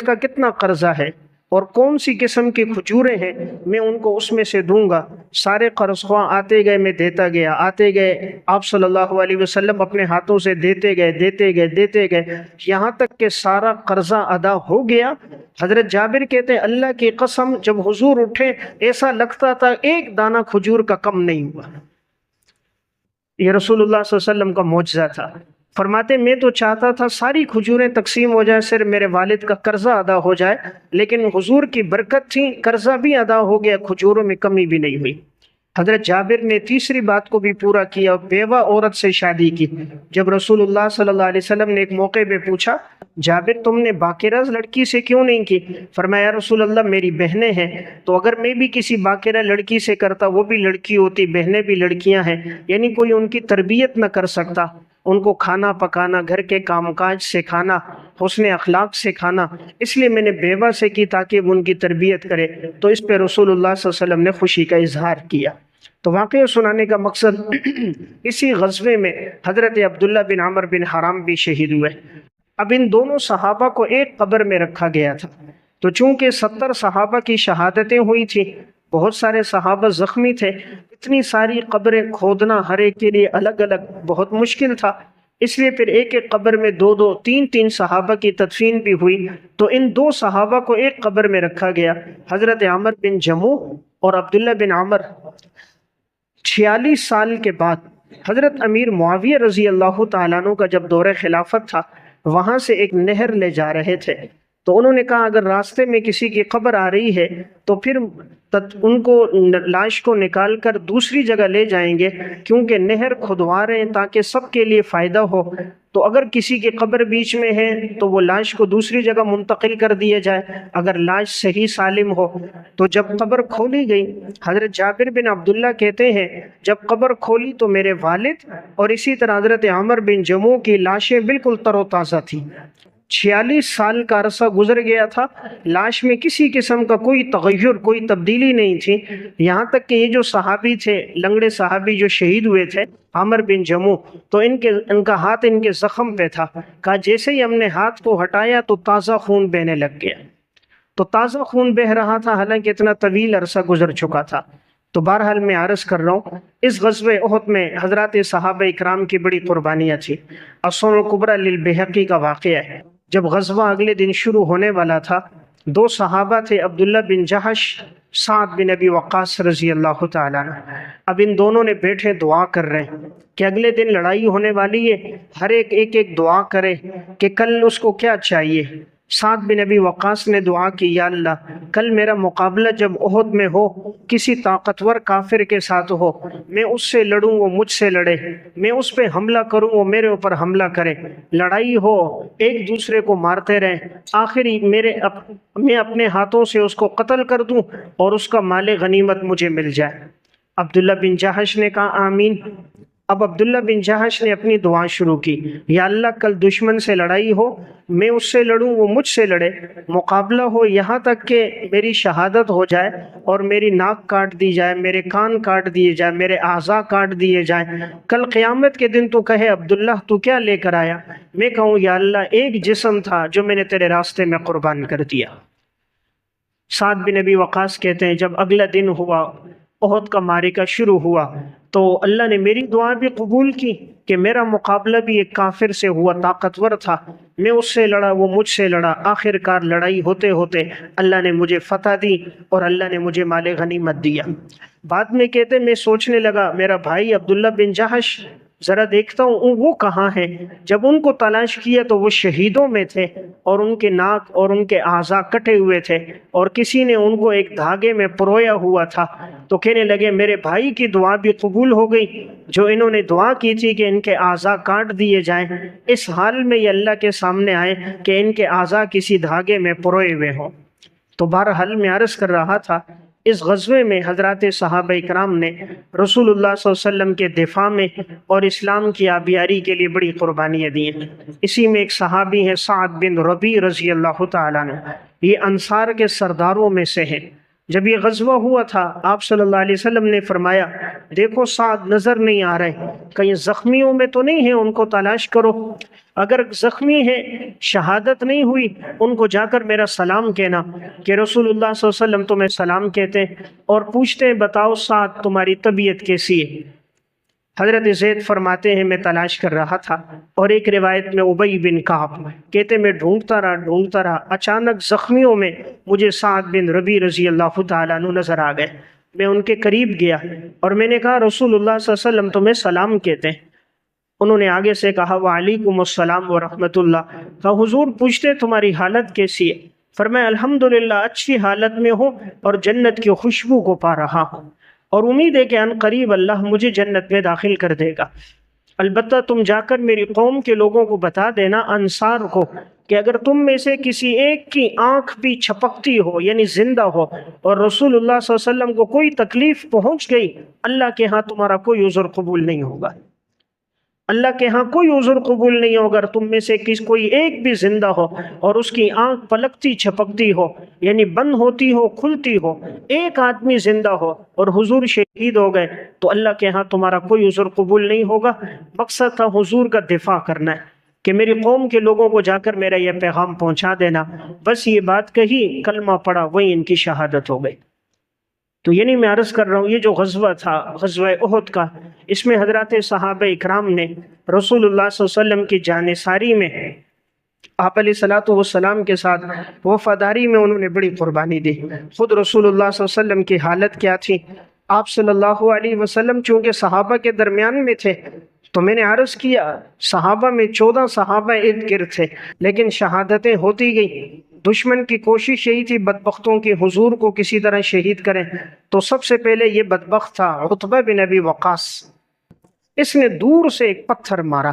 کا کتنا قرضہ ہے اور کون سی قسم کی کھجوریں ہیں، میں ان کو اس میں سے دوں گا۔ سارے قرض خواہ آتے گئے، میں دیتا گیا، آتے گئے، آپ صلی اللہ علیہ وسلم اپنے ہاتھوں سے دیتے گئے، یہاں تک کہ سارا قرضہ ادا ہو گیا۔ حضرت جابر کہتے ہیں اللہ کی قسم جب حضور اٹھے ایسا لگتا تھا ایک دانہ کھجور کا کم نہیں ہوا۔ یہ رسول اللہ صلی اللہ علیہ وسلم کا معجزہ تھا۔ فرماتے میں تو چاہتا تھا ساری کھجوریں تقسیم ہو جائیں، صرف میرے والد کا قرضہ ادا ہو جائے، لیکن حضور کی برکت تھی، قرضہ بھی ادا ہو گیا، کھجوروں میں کمی بھی نہیں ہوئی۔ حضرت جابر نے تیسری بات کو بھی پورا کیا اور بیوہ عورت سے شادی کی۔ جب رسول اللہ صلی اللہ علیہ وسلم نے ایک موقع پہ پوچھا جابر تم نے باقرہ لڑکی سے کیوں نہیں کی؟ فرمایا رسول اللہ میری بہنیں ہیں، تو اگر میں بھی کسی باقرہ لڑکی سے کرتا وہ بھی لڑکی ہوتی، بہنیں بھی لڑکیاں ہیں، یعنی کوئی ان کی تربیت نہ کر سکتا، ان کو کھانا پکانا، گھر کے کام کاج سکھانا، حسن اخلاق سکھانا، اس لیے میں نے بیوہ سے کی تاکہ وہ ان کی تربیت کرے۔ تو اس پہ رسول اللہ صلی اللہ علیہ وسلم نے خوشی کا اظہار کیا۔ تو واقعہ سنانے کا مقصد اسی غزوے میں حضرت عبداللہ بن عمر بن حرام بھی شہید ہوئے۔ اب ان دونوں صحابہ کو ایک قبر میں رکھا گیا تھا، تو چونکہ 70 صحابہ کی شہادتیں ہوئی تھیں، بہت سارے صحابہ زخمی تھے، اتنی ساری قبریں کھودنا ہر ایک کے لیے الگ الگ بہت مشکل تھا، اس لیے پھر ایک ایک قبر میں دو دو تین تین صحابہ کی تدفین بھی ہوئی۔ تو ان دو صحابہ کو ایک قبر میں رکھا گیا، حضرت عمر بن جموح اور عبداللہ بن عمر۔ 46 سال کے بعد حضرت امیر معاویہ رضی اللہ تعالیٰ عنہ کا جب دور خلافت تھا، وہاں سے ایک نہر لے جا رہے تھے، تو انہوں نے کہا اگر راستے میں کسی کی قبر آ رہی ہے تو پھر ان کو لاش کو نکال کر دوسری جگہ لے جائیں گے، کیونکہ نہر کھدوا رہے ہیں تاکہ سب کے لیے فائدہ ہو، تو اگر کسی کی قبر بیچ میں ہے تو وہ لاش کو دوسری جگہ منتقل کر دیا جائے، اگر لاش صحیح سالم ہو۔ تو جب قبر کھولی گئی، حضرت جابر بن عبداللہ کہتے ہیں جب قبر کھولی تو میرے والد اور اسی طرح حضرت عمر بن جموح کی لاشیں بالکل تر و تازہ تھیں، 46 سال کا عرصہ گزر گیا تھا، لاش میں کسی قسم کا کوئی تغیر، کوئی تبدیلی نہیں تھی، یہاں تک کہ یہ جو صحابی تھے، لنگڑے صحابی جو شہید ہوئے تھے، عامر بن جموح، تو ان کا ہاتھ ان کے زخم پہ تھا، کہا جیسے ہی ہم نے ہاتھ کو ہٹایا تو تازہ خون بہنے لگ گیا۔ تو تازہ خون بہ رہا تھا، حالانکہ اتنا طویل عرصہ گزر چکا تھا۔ تو بہرحال میں عرض کر رہا ہوں، اس غزوہ احد میں حضرات صحابہ اکرام کی بڑی قربانیاں تھیں۔ السنن الکبریٰ للبیہقی کا واقعہ ہے، جب غزوہ اگلے دن شروع ہونے والا تھا، 2 صحابہ تھے، عبداللہ بن جہش، سعد بن ابی وقاص رضی اللہ تعالیٰ عنہ۔ اب ان دونوں نے بیٹھے دعا کر رہے ہیں کہ اگلے دن لڑائی ہونے والی ہے، ہر ایک دعا کرے کہ کل اس کو کیا چاہیے۔ سعد بن ابی وقاص نے دعا کی، یا اللہ کل میرا مقابلہ جب احد میں ہو، کسی طاقتور کافر کے ساتھ ہو، میں اس سے لڑوں وہ مجھ سے لڑے، میں اس پہ حملہ کروں وہ میرے اوپر حملہ کرے، لڑائی ہو، ایک دوسرے کو مارتے رہیں، آخری میں اپنے ہاتھوں سے اس کو قتل کر دوں اور اس کا مال غنیمت مجھے مل جائے۔ عبداللہ بن جہش نے کہا آمین۔ اب عبداللہ بن جہش نے اپنی دعا شروع کی، یا اللہ کل دشمن سے لڑائی ہو، میں اس سے لڑوں وہ مجھ سے لڑے، مقابلہ ہو یہاں تک کہ میری شہادت ہو جائے اور میری ناک کاٹ دی جائے، میرے کان کاٹ دیے جائے، میرے اعضاء کاٹ دیے جائیں، کل قیامت کے دن تو کہے عبداللہ تو کیا لے کر آیا، میں کہوں یا اللہ ایک جسم تھا جو میں نے تیرے راستے میں قربان کر دیا۔ سعد بن ابی وقاص کہتے ہیں جب اگلا دن ہوا، احد کا معرکہ شروع ہوا، تو اللہ نے میری دعا بھی قبول کی کہ میرا مقابلہ بھی ایک کافر سے ہوا، طاقتور تھا، میں اس سے لڑا وہ مجھ سے لڑا، آخر کار لڑائی ہوتے ہوتے اللہ نے مجھے فتح دی اور اللہ نے مجھے مال غنیمت دیا۔ بعد میں کہتے میں سوچنے لگا میرا بھائی عبداللہ بن جہش، ذرا دیکھتا ہوں وہ کہاں ہے۔ جب ان کو تلاش کیا تو وہ شہیدوں میں تھے اور ان کے ناک اور ان کے اعضاء کٹے ہوئے تھے اور کسی نے ان کو ایک دھاگے میں پرویا ہوا تھا۔ تو کہنے لگے میرے بھائی کی دعا بھی قبول ہو گئی، جو انہوں نے دعا کی تھی کہ ان کے اعضاء کاٹ دیے جائیں، اس حال میں یہ اللہ کے سامنے آئے کہ ان کے اعضاء کسی دھاگے میں پروئے ہوئے ہوں۔ تو بہرحال میں عرض کر رہا تھا، اس غزوے میں حضرات صحابہ اکرام نے رسول اللہ صلی اللہ علیہ وسلم کے دفاع میں اور اسلام کی آبیاری کے لیے بڑی قربانیاں دی ہیں۔ اسی میں ایک صحابی ہے سعد بن ربیع رضی اللہ تعالیٰ عنہ، یہ انصار کے سرداروں میں سے ہیں۔ جب یہ غزوہ ہوا تھا آپ صلی اللہ علیہ وسلم نے فرمایا دیکھو سعد نظر نہیں آ رہے، کہیں زخمیوں میں تو نہیں ہے، ان کو تلاش کرو، اگر زخمی ہے شہادت نہیں ہوئی ان کو جا کر میرا سلام کہنا کہ رسول اللہ صلی اللہ علیہ وسلم تمہیں سلام کہتے ہیں، اور پوچھتے ہیں بتاؤ سعد تمہاری طبیعت کیسی ہے۔ حضرت زید فرماتے ہیں میں تلاش کر رہا تھا، اور ایک روایت میں ابی بن کعب کہتے میں ڈھونڈتا رہا، اچانک زخمیوں میں مجھے سعد بن ربیع رضی اللہ تعالیٰ عنہ نظر آ گئے۔ میں ان کے قریب گیا اور میں نے کہا رسول اللہ صلی اللہ علیہ وسلم تمہیں سلام کہتے ہیں۔ انہوں نے آگے سے کہا وعلیکم السلام ورحمۃ اللہ۔ کہا حضور پوچھتے تمہاری حالت کیسی ہے؟ فرمایا الحمدللہ اچھی حالت میں ہوں اور جنت کی خوشبو کو پا رہا ہوں، اور امید ہے کہ ان قریب اللہ مجھے جنت میں داخل کر دے گا۔ البتہ تم جا کر میری قوم کے لوگوں کو بتا دینا، انصار کو، کہ اگر تم میں سے کسی ایک کی آنکھ بھی چھپکتی ہو یعنی زندہ ہو اور رسول اللہ صلی اللہ علیہ وسلم کو کوئی تکلیف پہنچ گئی، اللہ کے ہاں تمہارا کوئی عذر قبول نہیں ہوگا، اللہ کے ہاں کوئی عذر قبول نہیں ہوگا۔ اگر تم میں سے کوئی ایک بھی زندہ ہو اور اس کی آنکھ پلکتی چھپکتی ہو یعنی بند ہوتی ہو کھلتی ہو، ایک آدمی زندہ ہو اور حضور شہید ہو گئے، تو اللہ کے ہاں تمہارا کوئی عذر قبول نہیں ہوگا۔ مقصد تھا حضور کا دفاع کرنا ہے کہ میری قوم کے لوگوں کو جا کر میرا یہ پیغام پہنچا دینا۔ بس یہ بات کہی، کلمہ پڑا، وہی ان کی شہادت ہو گئی۔ تو یعنی میں عرض کر رہا ہوں یہ جو غزوہ تھا غزوہ احد کا، اس میں حضرات صحابہ اکرام نے رسول اللہ صلی اللہ علیہ وسلم کی جانثاری میں آپ علیہ الصلوۃ والسلام کے ساتھ وفاداری میں انہوں نے بڑی قربانی دی۔ خود رسول اللہ صلی اللہ علیہ وسلم کی حالت کیا تھی؟ آپ صلی اللہ علیہ وسلم چونکہ صحابہ کے درمیان میں تھے، تو میں نے عرض کیا صحابہ میں 14 صحابہ ارد گرد تھے، لیکن شہادتیں ہوتی گئیں۔ دشمن کی کوشش یہی تھی بدبختوں کی حضور کو کسی طرح شہید کریں، تو سب سے پہلے یہ بدبخت تھا عتبہ بن ابی وقاص۔ اس نے دور سے ایک پتھر مارا،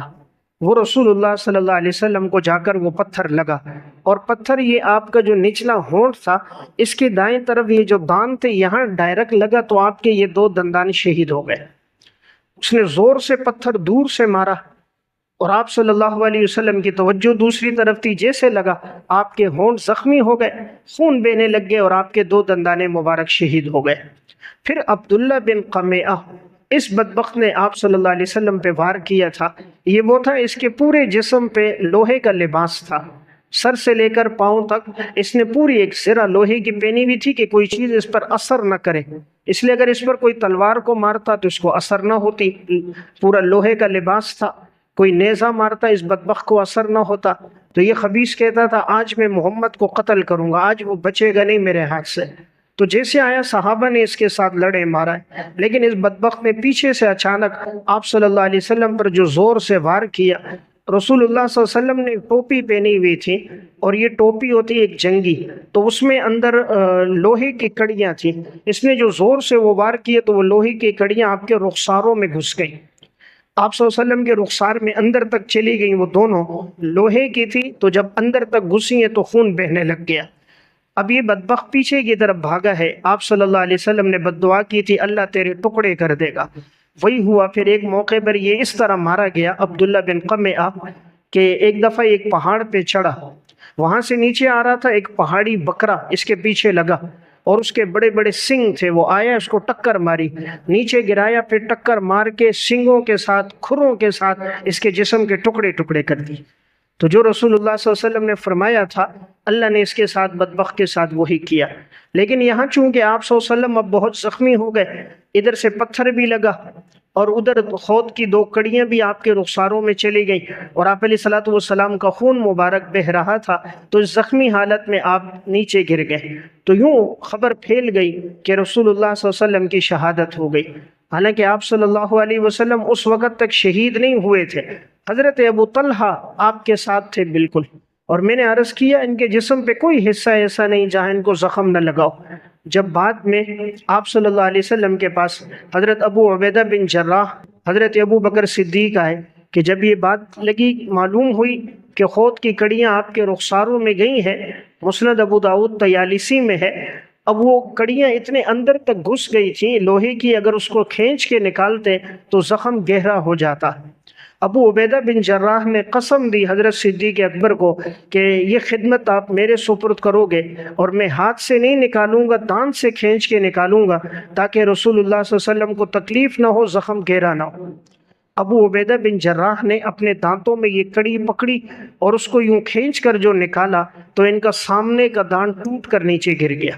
وہ رسول اللہ صلی اللہ علیہ وسلم کو جا کر وہ پتھر لگا، اور پتھر یہ آپ کا جو نچلا ہونٹ تھا اس کے دائیں طرف یہ جو دان تھے یہاں ڈائریکٹ لگا، تو آپ کے یہ 2 دندان شہید ہو گئے۔ اس نے زور سے پتھر دور سے مارا اور آپ صلی اللہ علیہ وسلم کی توجہ دوسری طرف تھی، جیسے لگا آپ کے ہونٹ زخمی ہو گئے، خون بہنے لگ گئے اور آپ کے 2 دندانے مبارک شہید ہو گئے۔ پھر عبداللہ بن قمیعہ، اس بدبخت نے آپ صلی اللہ علیہ وسلم پہ وار کیا تھا۔ یہ وہ تھا، اس کے پورے جسم پہ لوہے کا لباس تھا، سر سے لے کر پاؤں تک اس نے پوری ایک زرہ لوہے کی پہنی ہوئی تھی کہ کوئی چیز اس پر اثر نہ کرے، اس لیے اگر اس پر کوئی تلوار کو مارتا تو اس کو اثر نہ ہوتی، پورا لوہے کا لباس تھا، کوئی نیزہ مارتا اس بدبخت کو اثر نہ ہوتا۔ تو یہ خبیث کہتا تھا آج میں محمد کو قتل کروں گا، آج وہ بچے گا نہیں میرے ہاتھ سے۔ تو جیسے آیا صحابہ نے اس کے ساتھ لڑے مارا، لیکن اس بدبخت نے پیچھے سے اچانک آپ صلی اللہ علیہ وسلم پر جو زور سے وار کیا۔ رسول اللہ صلی اللہ علیہ وسلم نے ٹوپی پہنی ہوئی تھی، اور یہ ٹوپی ہوتی ہے ایک جنگی، تو اس میں اندر لوہے کی کڑیاں تھیں۔ اس نے جو زور سے وہ وار کیے تو وہ لوہے کی کڑیاں آپ کے رخساروں میں گھس گئیں، آپ صلی اللہ علیہ وسلم کے رخسار میں اندر تک چلی گئیں۔ وہ دونوں لوہے کی تھی، تو جب اندر تک گھسی ہیں تو خون بہنے لگ گیا۔ اب یہ بدبخت پیچھے کی طرف بھاگا ہے، آپ صلی اللہ علیہ وسلم نے بد دعا کی تھی اللہ تیرے ٹکڑے کر دے گا، وہی ہوا۔ پھر ایک موقع پر یہ اس طرح مارا گیا عبداللہ بن قمیعہ کہ ایک دفعہ ایک پہاڑ پہ چڑھا، وہاں سے نیچے آ رہا تھا، ایک پہاڑی بکرا اس کے پیچھے لگا اور اس کے بڑے بڑے سنگ تھے، وہ آیا اس کو ٹکر ماری، نیچے گرایا، پھر ٹکر مار کے سنگوں کے ساتھ کھروں کے ساتھ اس کے جسم کے ٹکڑے ٹکڑے کر دی۔ تو جو رسول اللہ صلی اللہ علیہ وسلم نے فرمایا تھا اللہ نے اس کے ساتھ بدبخت کے ساتھ وہی کیا۔ لیکن یہاں چونکہ آپ صلی اللہ علیہ وسلم اب بہت زخمی ہو گئے، ادھر سے پتھر بھی لگا اور ادھر خود کی 2 کڑیاں بھی آپ کے رخساروں میں چلی گئیں، اور آپ علیہ الصلوۃ والسلام کا خون مبارک بہہ رہا تھا، تو اس زخمی حالت میں آپ نیچے گر گئے۔ تو یوں خبر پھیل گئی کہ رسول اللہ صلی اللہ علیہ وسلم کی شہادت ہو گئی، حالانکہ آپ صلی اللہ علیہ وسلم اس وقت تک شہید نہیں ہوئے تھے۔ حضرت ابو طلحہ آپ کے ساتھ تھے بالکل، اور میں نے عرض کیا ان کے جسم پہ کوئی حصہ ایسا نہیں جہاں ان کو زخم نہ لگاؤ۔ جب بعد میں آپ صلی اللہ علیہ وسلم کے پاس حضرت ابو عبیدہ بن جراح، حضرت ابو بکر صدیق آئے، کہ جب یہ بات لگی، معلوم ہوئی کہ خود کی کڑیاں آپ کے رخساروں میں گئی ہیں، مسند ابو داؤد طیالسی میں ہے، اب وہ کڑیاں اتنے اندر تک گھس گئی تھیں لوہے کی، اگر اس کو کھینچ کے نکالتے تو زخم گہرا ہو جاتا۔ ابو عبیدہ بن جراح نے قسم دی حضرت صدیق اکبر کو کہ یہ خدمت آپ میرے سپرد کرو گے، اور میں ہاتھ سے نہیں نکالوں گا، دانت سے کھینچ کے نکالوں گا تاکہ رسول اللہ صلی اللہ علیہ وسلم کو تکلیف نہ ہو، زخم گہرا نہ ہو۔ ابو عبیدہ بن جراح نے اپنے دانتوں میں یہ کڑی پکڑی اور اس کو یوں کھینچ کر جو نکالا تو ان کا سامنے کا دانت ٹوٹ کر نیچے گر گیا۔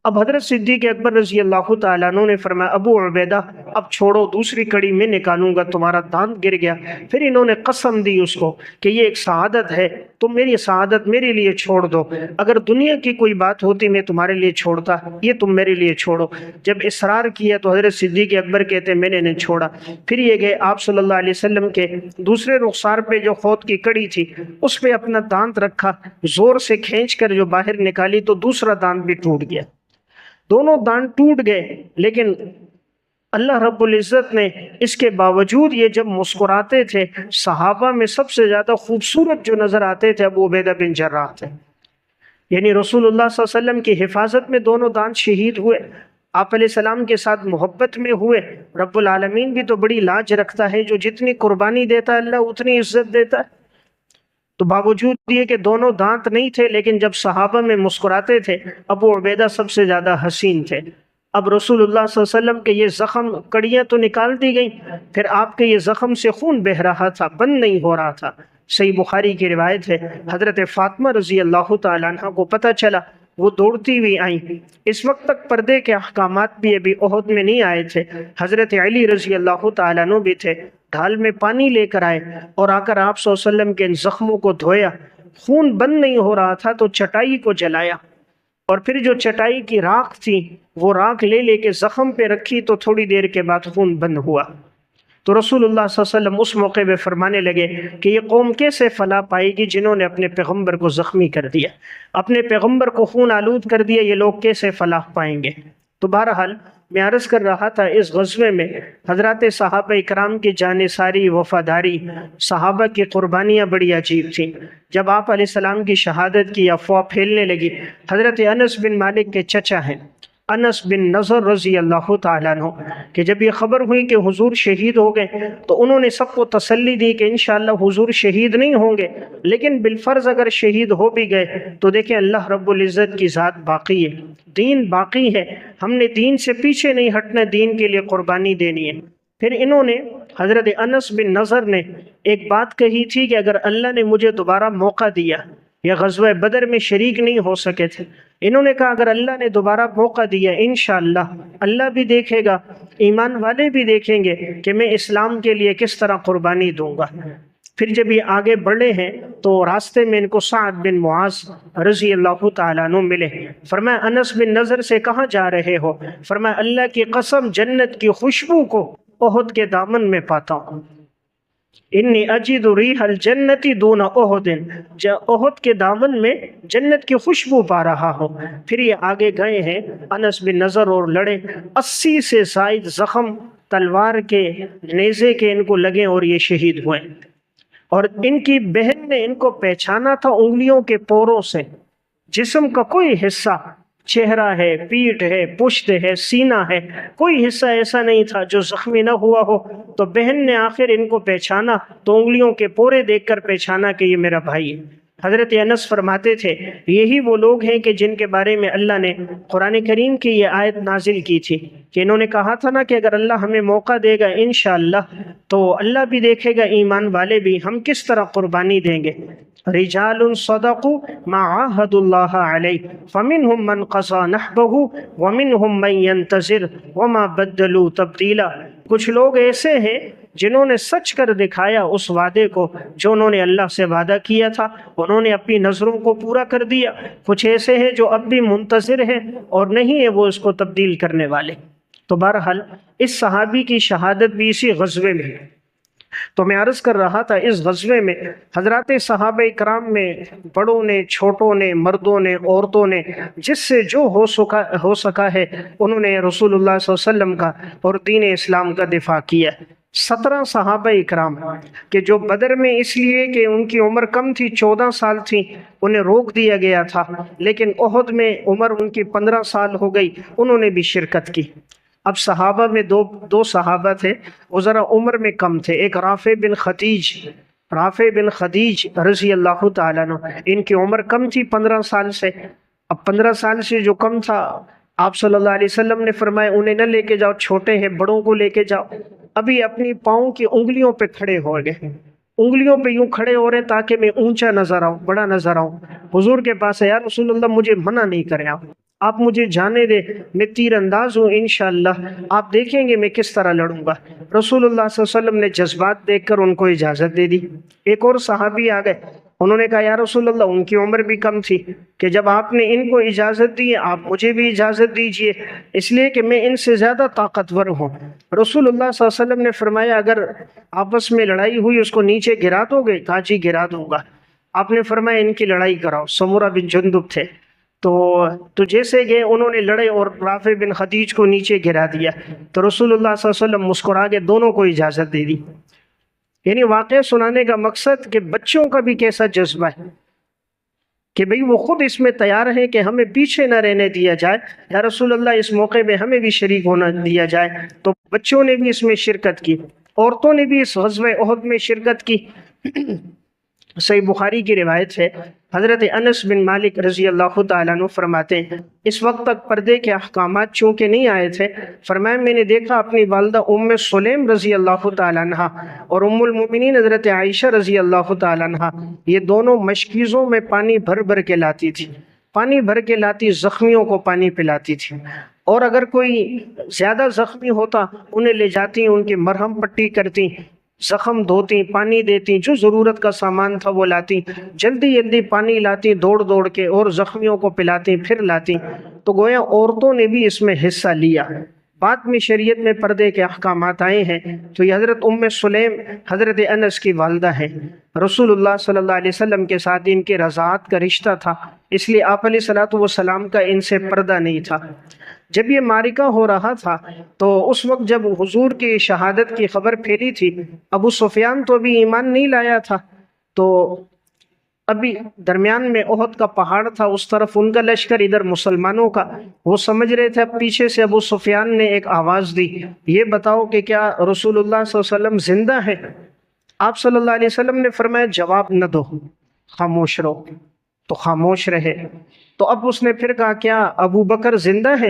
اب حضرت صدیق اکبر رضی اللہ تعالیٰ عنہ نے فرمایا ابو عبیدہ اب چھوڑو، دوسری کڑی میں نکالوں گا، تمہارا دانت گر گیا۔ پھر انہوں نے قسم دی اس کو کہ یہ ایک سعادت ہے، تم میری سعادت میرے لیے چھوڑ دو، اگر دنیا کی کوئی بات ہوتی میں تمہارے لیے چھوڑتا، یہ تم میرے لیے چھوڑو۔ جب اصرار کیا تو حضرت صدیق اکبر کہتے میں نے نہیں چھوڑا۔ پھر یہ گئے آپ صلی اللہ علیہ وسلم کے دوسرے رخسار پہ جو خود کی کڑی تھی اس پہ اپنا دانت رکھا، زور سے کھینچ کر جو باہر نکالی تو دوسرا دانت بھی ٹوٹ گیا۔ دونوں دانت ٹوٹ گئے، لیکن اللہ رب العزت نے اس کے باوجود یہ جب مسکراتے تھے، صحابہ میں سب سے زیادہ خوبصورت جو نظر آتے تھے ابو عبیدہ بن جراح تھے، یعنی رسول اللہ صلی اللہ علیہ وسلم کی حفاظت میں دونوں دانت شہید ہوئے، آپ علیہ السلام کے ساتھ محبت میں ہوئے۔ رب العالمین بھی تو بڑی لاج رکھتا ہے، جو جتنی قربانی دیتا ہے اللہ اتنی عزت دیتا ہے۔ تو باوجود یہ کہ دونوں دانت نہیں تھے، لیکن جب صحابہ میں مسکراتے تھے ابو عبیدہ سب سے زیادہ حسین تھے۔ اب رسول اللہ صلی اللہ علیہ وسلم کے یہ زخم، کڑیاں تو نکال دی گئیں، پھر آپ کے یہ زخم سے خون بہہ رہا تھا، بند نہیں ہو رہا تھا۔ صحیح بخاری کی روایت ہے، حضرت فاطمہ رضی اللہ تعالیٰ عنہ کو پتہ چلا، وہ دوڑتی ہوئی آئیں۔ اس وقت تک پردے کے احکامات بھی ابھی احد میں نہیں آئے تھے۔ حضرت علی رضی اللہ تعالیٰ عنہ بھی تھے، ڈھال میں پانی لے کر آئے اور آ کر آپ صلی اللہ علیہ وسلم کے ان زخموں کو دھویا۔ خون بند نہیں ہو رہا تھا تو چٹائی کو جلایا، اور پھر جو چٹائی کی راکھ تھی وہ راکھ لے کے زخم پہ رکھی تو تھوڑی دیر کے بعد خون بند ہوا۔ تو رسول اللہ صلی اللہ علیہ وسلم اس موقع پہ فرمانے لگے کہ یہ قوم کیسے فلاح پائے گی جنہوں نے اپنے پیغمبر کو زخمی کر دیا، اپنے پیغمبر کو خون آلود کر دیا، یہ لوگ کیسے فلاح پائیں گے۔ تو بہرحال میں عرض کر رہا تھا، اس غزوے میں حضرات صحابہ اکرام کی جانثاری، وفاداری، صحابہ کی قربانیاں بڑی عجیب تھیں۔ جب آپ علیہ السلام کی شہادت کی افواہ پھیلنے لگی، حضرت انس بن مالک کے چچا ہیں انس بن نضر رضی اللہ تعالیٰ عنہ کہ جب یہ خبر ہوئی کہ حضور شہید ہو گئے تو انہوں نے سب کو تسلی دی کہ انشاءاللہ حضور شہید نہیں ہوں گے، لیکن بالفرض اگر شہید ہو بھی گئے تو دیکھیں اللہ رب العزت کی ذات باقی ہے، دین باقی ہے، ہم نے دین سے پیچھے نہیں ہٹنا، دین کے لیے قربانی دینی ہے۔ پھر انہوں نے حضرت انس بن نضر نے ایک بات کہی تھی کہ اگر اللہ نے مجھے دوبارہ موقع دیا، یا غزوہ بدر میں شریک نہیں ہو سکے تھے، انہوں نے کہا اگر اللہ نے دوبارہ موقع دیا انشاءاللہ اللہ بھی دیکھے گا، ایمان والے بھی دیکھیں گے کہ میں اسلام کے لیے کس طرح قربانی دوں گا۔ پھر جب یہ آگے بڑھے ہیں تو راستے میں ان کو سعد بن معاذ رضی اللہ تعالیٰ عنہ ملے، فرمایا انس بن نضر سے کہاں جا رہے ہو؟ فرمایا اللہ کی قسم جنت کی خوشبو کو احد کے دامن میں پاتا ہوں، انی اجد ریح الجنت دون احد، احد کے دامن میں جنت کی خوشبو پا رہا ہوں۔ پھر یہ آگے گئے ہیں انس بن نضر اور لڑے، 80 سے زائد زخم تلوار کے نیزے کے ان کو لگے اور یہ شہید ہوئے، اور ان کی بہن نے ان کو پہچانا تھا انگلیوں کے پوروں سے، جسم کا کوئی حصہ، چہرہ ہے، پیٹھ ہے، پشت ہے، سینہ ہے، کوئی حصہ ایسا نہیں تھا جو زخمی نہ ہوا ہو۔ تو بہن نے آخر ان کو پہچانا تو انگلیوں کے پورے دیکھ کر پہچانا کہ یہ میرا بھائی ہے۔ حضرت انس فرماتے تھے یہی وہ لوگ ہیں کہ جن کے بارے میں اللہ نے قرآن کریم کی یہ آیت نازل کی تھی کہ انہوں نے کہا تھا نا کہ اگر اللہ ہمیں موقع دے گا انشاءاللہ تو اللہ بھی دیکھے گا، ایمان والے بھی، ہم کس طرح قربانی دیں گے۔ رجال صدقوا ما عاهدوا الله عليه فمنهم من قضى نحبه ومنهم من ينتظر وما بدلوا تبدیلا۔ کچھ لوگ ایسے ہیں جنہوں نے سچ کر دکھایا اس وعدے کو جو انہوں نے اللہ سے وعدہ کیا تھا، انہوں نے اپنی نظروں کو پورا کر دیا۔ کچھ ایسے ہیں جو اب بھی منتظر ہیں اور نہیں ہے وہ اس کو تبدیل کرنے والے۔ تو بہرحال اس صحابی کی شہادت بھی اسی غزوے میں ہے۔ تو میں عرض کر رہا تھا اس غزوے میں حضرات صحابہ کرام میں بڑوں نے، چھوٹوں نے، مردوں نے، عورتوں نے، جس سے جو ہو سکا ہے انہوں نے رسول اللہ صلی اللہ علیہ وسلم کا اور دین اسلام کا دفاع کیا۔ 17 صحابہ اکرام کہ جو بدر میں اس لیے کہ ان کی عمر کم تھی، 14 سال تھی، انہیں روک دیا گیا تھا، لیکن احد میں عمر ان کی 15 سال ہو گئی، انہوں نے بھی شرکت کی۔ اب صحابہ میں دو صحابہ تھے وہ ذرا عمر میں کم تھے، ایک رافع بن خدیج رضی اللہ تعالیٰ عنہ، ان کی عمر کم تھی 15 سال سے۔ اب 15 سال سے جو کم تھا آپ صلی اللہ علیہ وسلم نے فرمایا انہیں نہ لے کے جاؤ، چھوٹے ہیں، بڑوں کو لے کے جاؤ۔ ابھی اپنی پاؤں کی انگلیوں پہ کھڑے ہو گئے، انگلیوں پہ یوں کھڑے ہو رہے تاکہ میں اونچا نظر آؤں، بڑا نظر آؤں۔ حضور کے پاس ہے، یا رسول اللہ مجھے منع نہیں کریں آپ مجھے جانے دے، میں تیر انداز ہوں انشاءاللہ، آپ دیکھیں گے میں کس طرح لڑوں گا۔ رسول اللہ صلی اللہ علیہ وسلم نے جذبات دیکھ کر ان کو اجازت دے دی۔ ایک اور صحابی آ گئے، انہوں نے کہا یا رسول اللہ، ان کی عمر بھی کم تھی کہ جب آپ نے ان کو اجازت دی آپ مجھے بھی اجازت دیجئے، اس لیے کہ میں ان سے زیادہ طاقتور ہوں۔ رسول اللہ صلی اللہ علیہ وسلم نے فرمایا اگر آپس میں لڑائی ہوئی اس کو نیچے گرا دو گے؟ کہا جی گرا دوں گا۔ آپ نے فرمایا ان کی لڑائی کراؤ۔ سمورہ بن جندب تھے، تو جیسے گئے انہوں نے لڑے اور رافع بن خدیج کو نیچے گرا دیا، تو رسول اللہ صلی اللہ علیہ وسلم مسکرا کے دونوں کو اجازت دے دی۔ یعنی واقعہ سنانے کا مقصد کہ بچوں کا بھی کیسا جذبہ ہے کہ بھئی وہ خود اس میں تیار ہیں کہ ہمیں پیچھے نہ رہنے دیا جائے، یا رسول اللہ اس موقع میں ہمیں بھی شریک ہونا دیا جائے۔ تو بچوں نے بھی اس میں شرکت کی، عورتوں نے بھی اس غزوہ احد میں شرکت کی۔ صحیح بخاری کی روایت ہے، حضرت انس بن مالک رضی اللہ تعالیٰ عنہ فرماتے ہیں اس وقت تک پردے کے احکامات چونکہ نہیں آئے تھے، فرمایا میں نے دیکھا اپنی والدہ ام سلیم رضی اللہ تعالیٰ عنہ اور ام المؤمنین حضرت عائشہ رضی اللہ تعالیٰ عنہ، یہ دونوں مشکیزوں میں پانی بھر بھر کے لاتی تھی، پانی بھر کے لاتی، زخمیوں کو پانی پلاتی تھی، اور اگر کوئی زیادہ زخمی ہوتا انہیں لے جاتی، ان کی مرہم پٹی کرتی، زخم دھوتی، پانی دیتی، جو ضرورت کا سامان تھا وہ لاتی، جلدی جلدی پانی لاتی دوڑ دوڑ کے، اور زخمیوں کو پلاتی پھر لاتی۔ تو گویا عورتوں نے بھی اس میں حصہ لیا۔ بعد میں شریعت میں پردے کے احکامات آئے ہیں، تو یہ حضرت ام سلیم حضرت انس کی والدہ ہیں، رسول اللہ صلی اللہ علیہ وسلم کے ساتھ ان کے رضاعت کا رشتہ تھا، اس لیے آپ علیہ الصلوۃ والسلام کا ان سے پردہ نہیں تھا۔ جب یہ معرکہ ہو رہا تھا تو اس وقت جب حضور کی شہادت کی خبر پھیلی تھی، ابو سفیان تو ابھی ایمان نہیں لایا تھا، تو ابھی درمیان میں احد کا پہاڑ تھا، اس طرف ان کا لشکر، ادھر مسلمانوں کا۔ وہ سمجھ رہے تھے، اب پیچھے سے ابو سفیان نے ایک آواز دی، یہ بتاؤ کہ کیا رسول اللہ صلی اللہ علیہ وسلم زندہ ہے؟ آپ صلی اللہ علیہ وسلم نے فرمایا جواب نہ دو، خاموش رہو۔ تو خاموش رہے۔ تو اب اس نے پھر کہا کیا ابو بکر زندہ ہے؟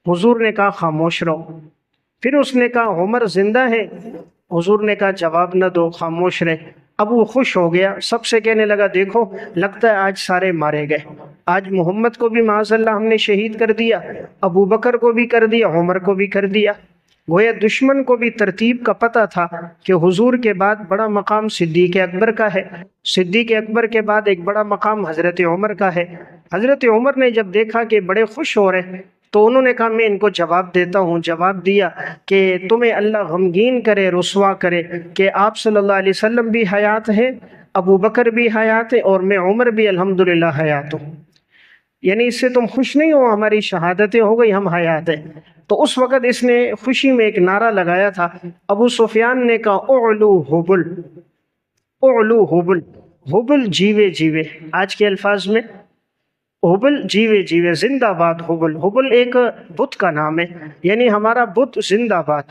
حضور نے کہا خاموش رہو۔ پھر اس نے کہا عمر زندہ ہے؟ حضور نے کہا جواب نہ دو، خاموش رہے۔ اب وہ خوش ہو گیا، سب سے کہنے لگا دیکھو لگتا ہے آج سارے مارے گئے، آج محمد کو بھی معاذ اللہ ہم نے شہید کر دیا، ابو بکر کو بھی کر دیا، عمر کو بھی کر دیا۔ گویا دشمن کو بھی ترتیب کا پتہ تھا کہ حضور کے بعد بڑا مقام صدیق اکبر کا ہے، صدیق اکبر کے بعد ایک بڑا مقام حضرت عمر کا ہے۔ حضرت عمر نے جب دیکھا کہ بڑے خوش ہو رہے ہیں تو انہوں نے کہا میں ان کو جواب دیتا ہوں۔ جواب دیا کہ تمہیں اللہ غمگین کرے، رسوا کرے کہ آپ صلی اللہ علیہ وسلم بھی حیات ہے، ابو بکر بھی حیات ہے، اور میں عمر بھی الحمدللہ حیات ہوں۔ یعنی اس سے تم خوش نہیں ہو، ہماری شہادتیں ہو گئی، ہم حیات ہیں۔ تو اس وقت اس نے خوشی میں ایک نعرہ لگایا تھا، ابو سفیان نے کہا اعلو حبل، اعلو حبل، حبل جیوے جیوے۔ آج کے الفاظ میں حبل جیوے جیوے، زندہ باد حبل۔ حبل ایک بت کا نام ہے، یعنی ہمارا بت زندہ باد۔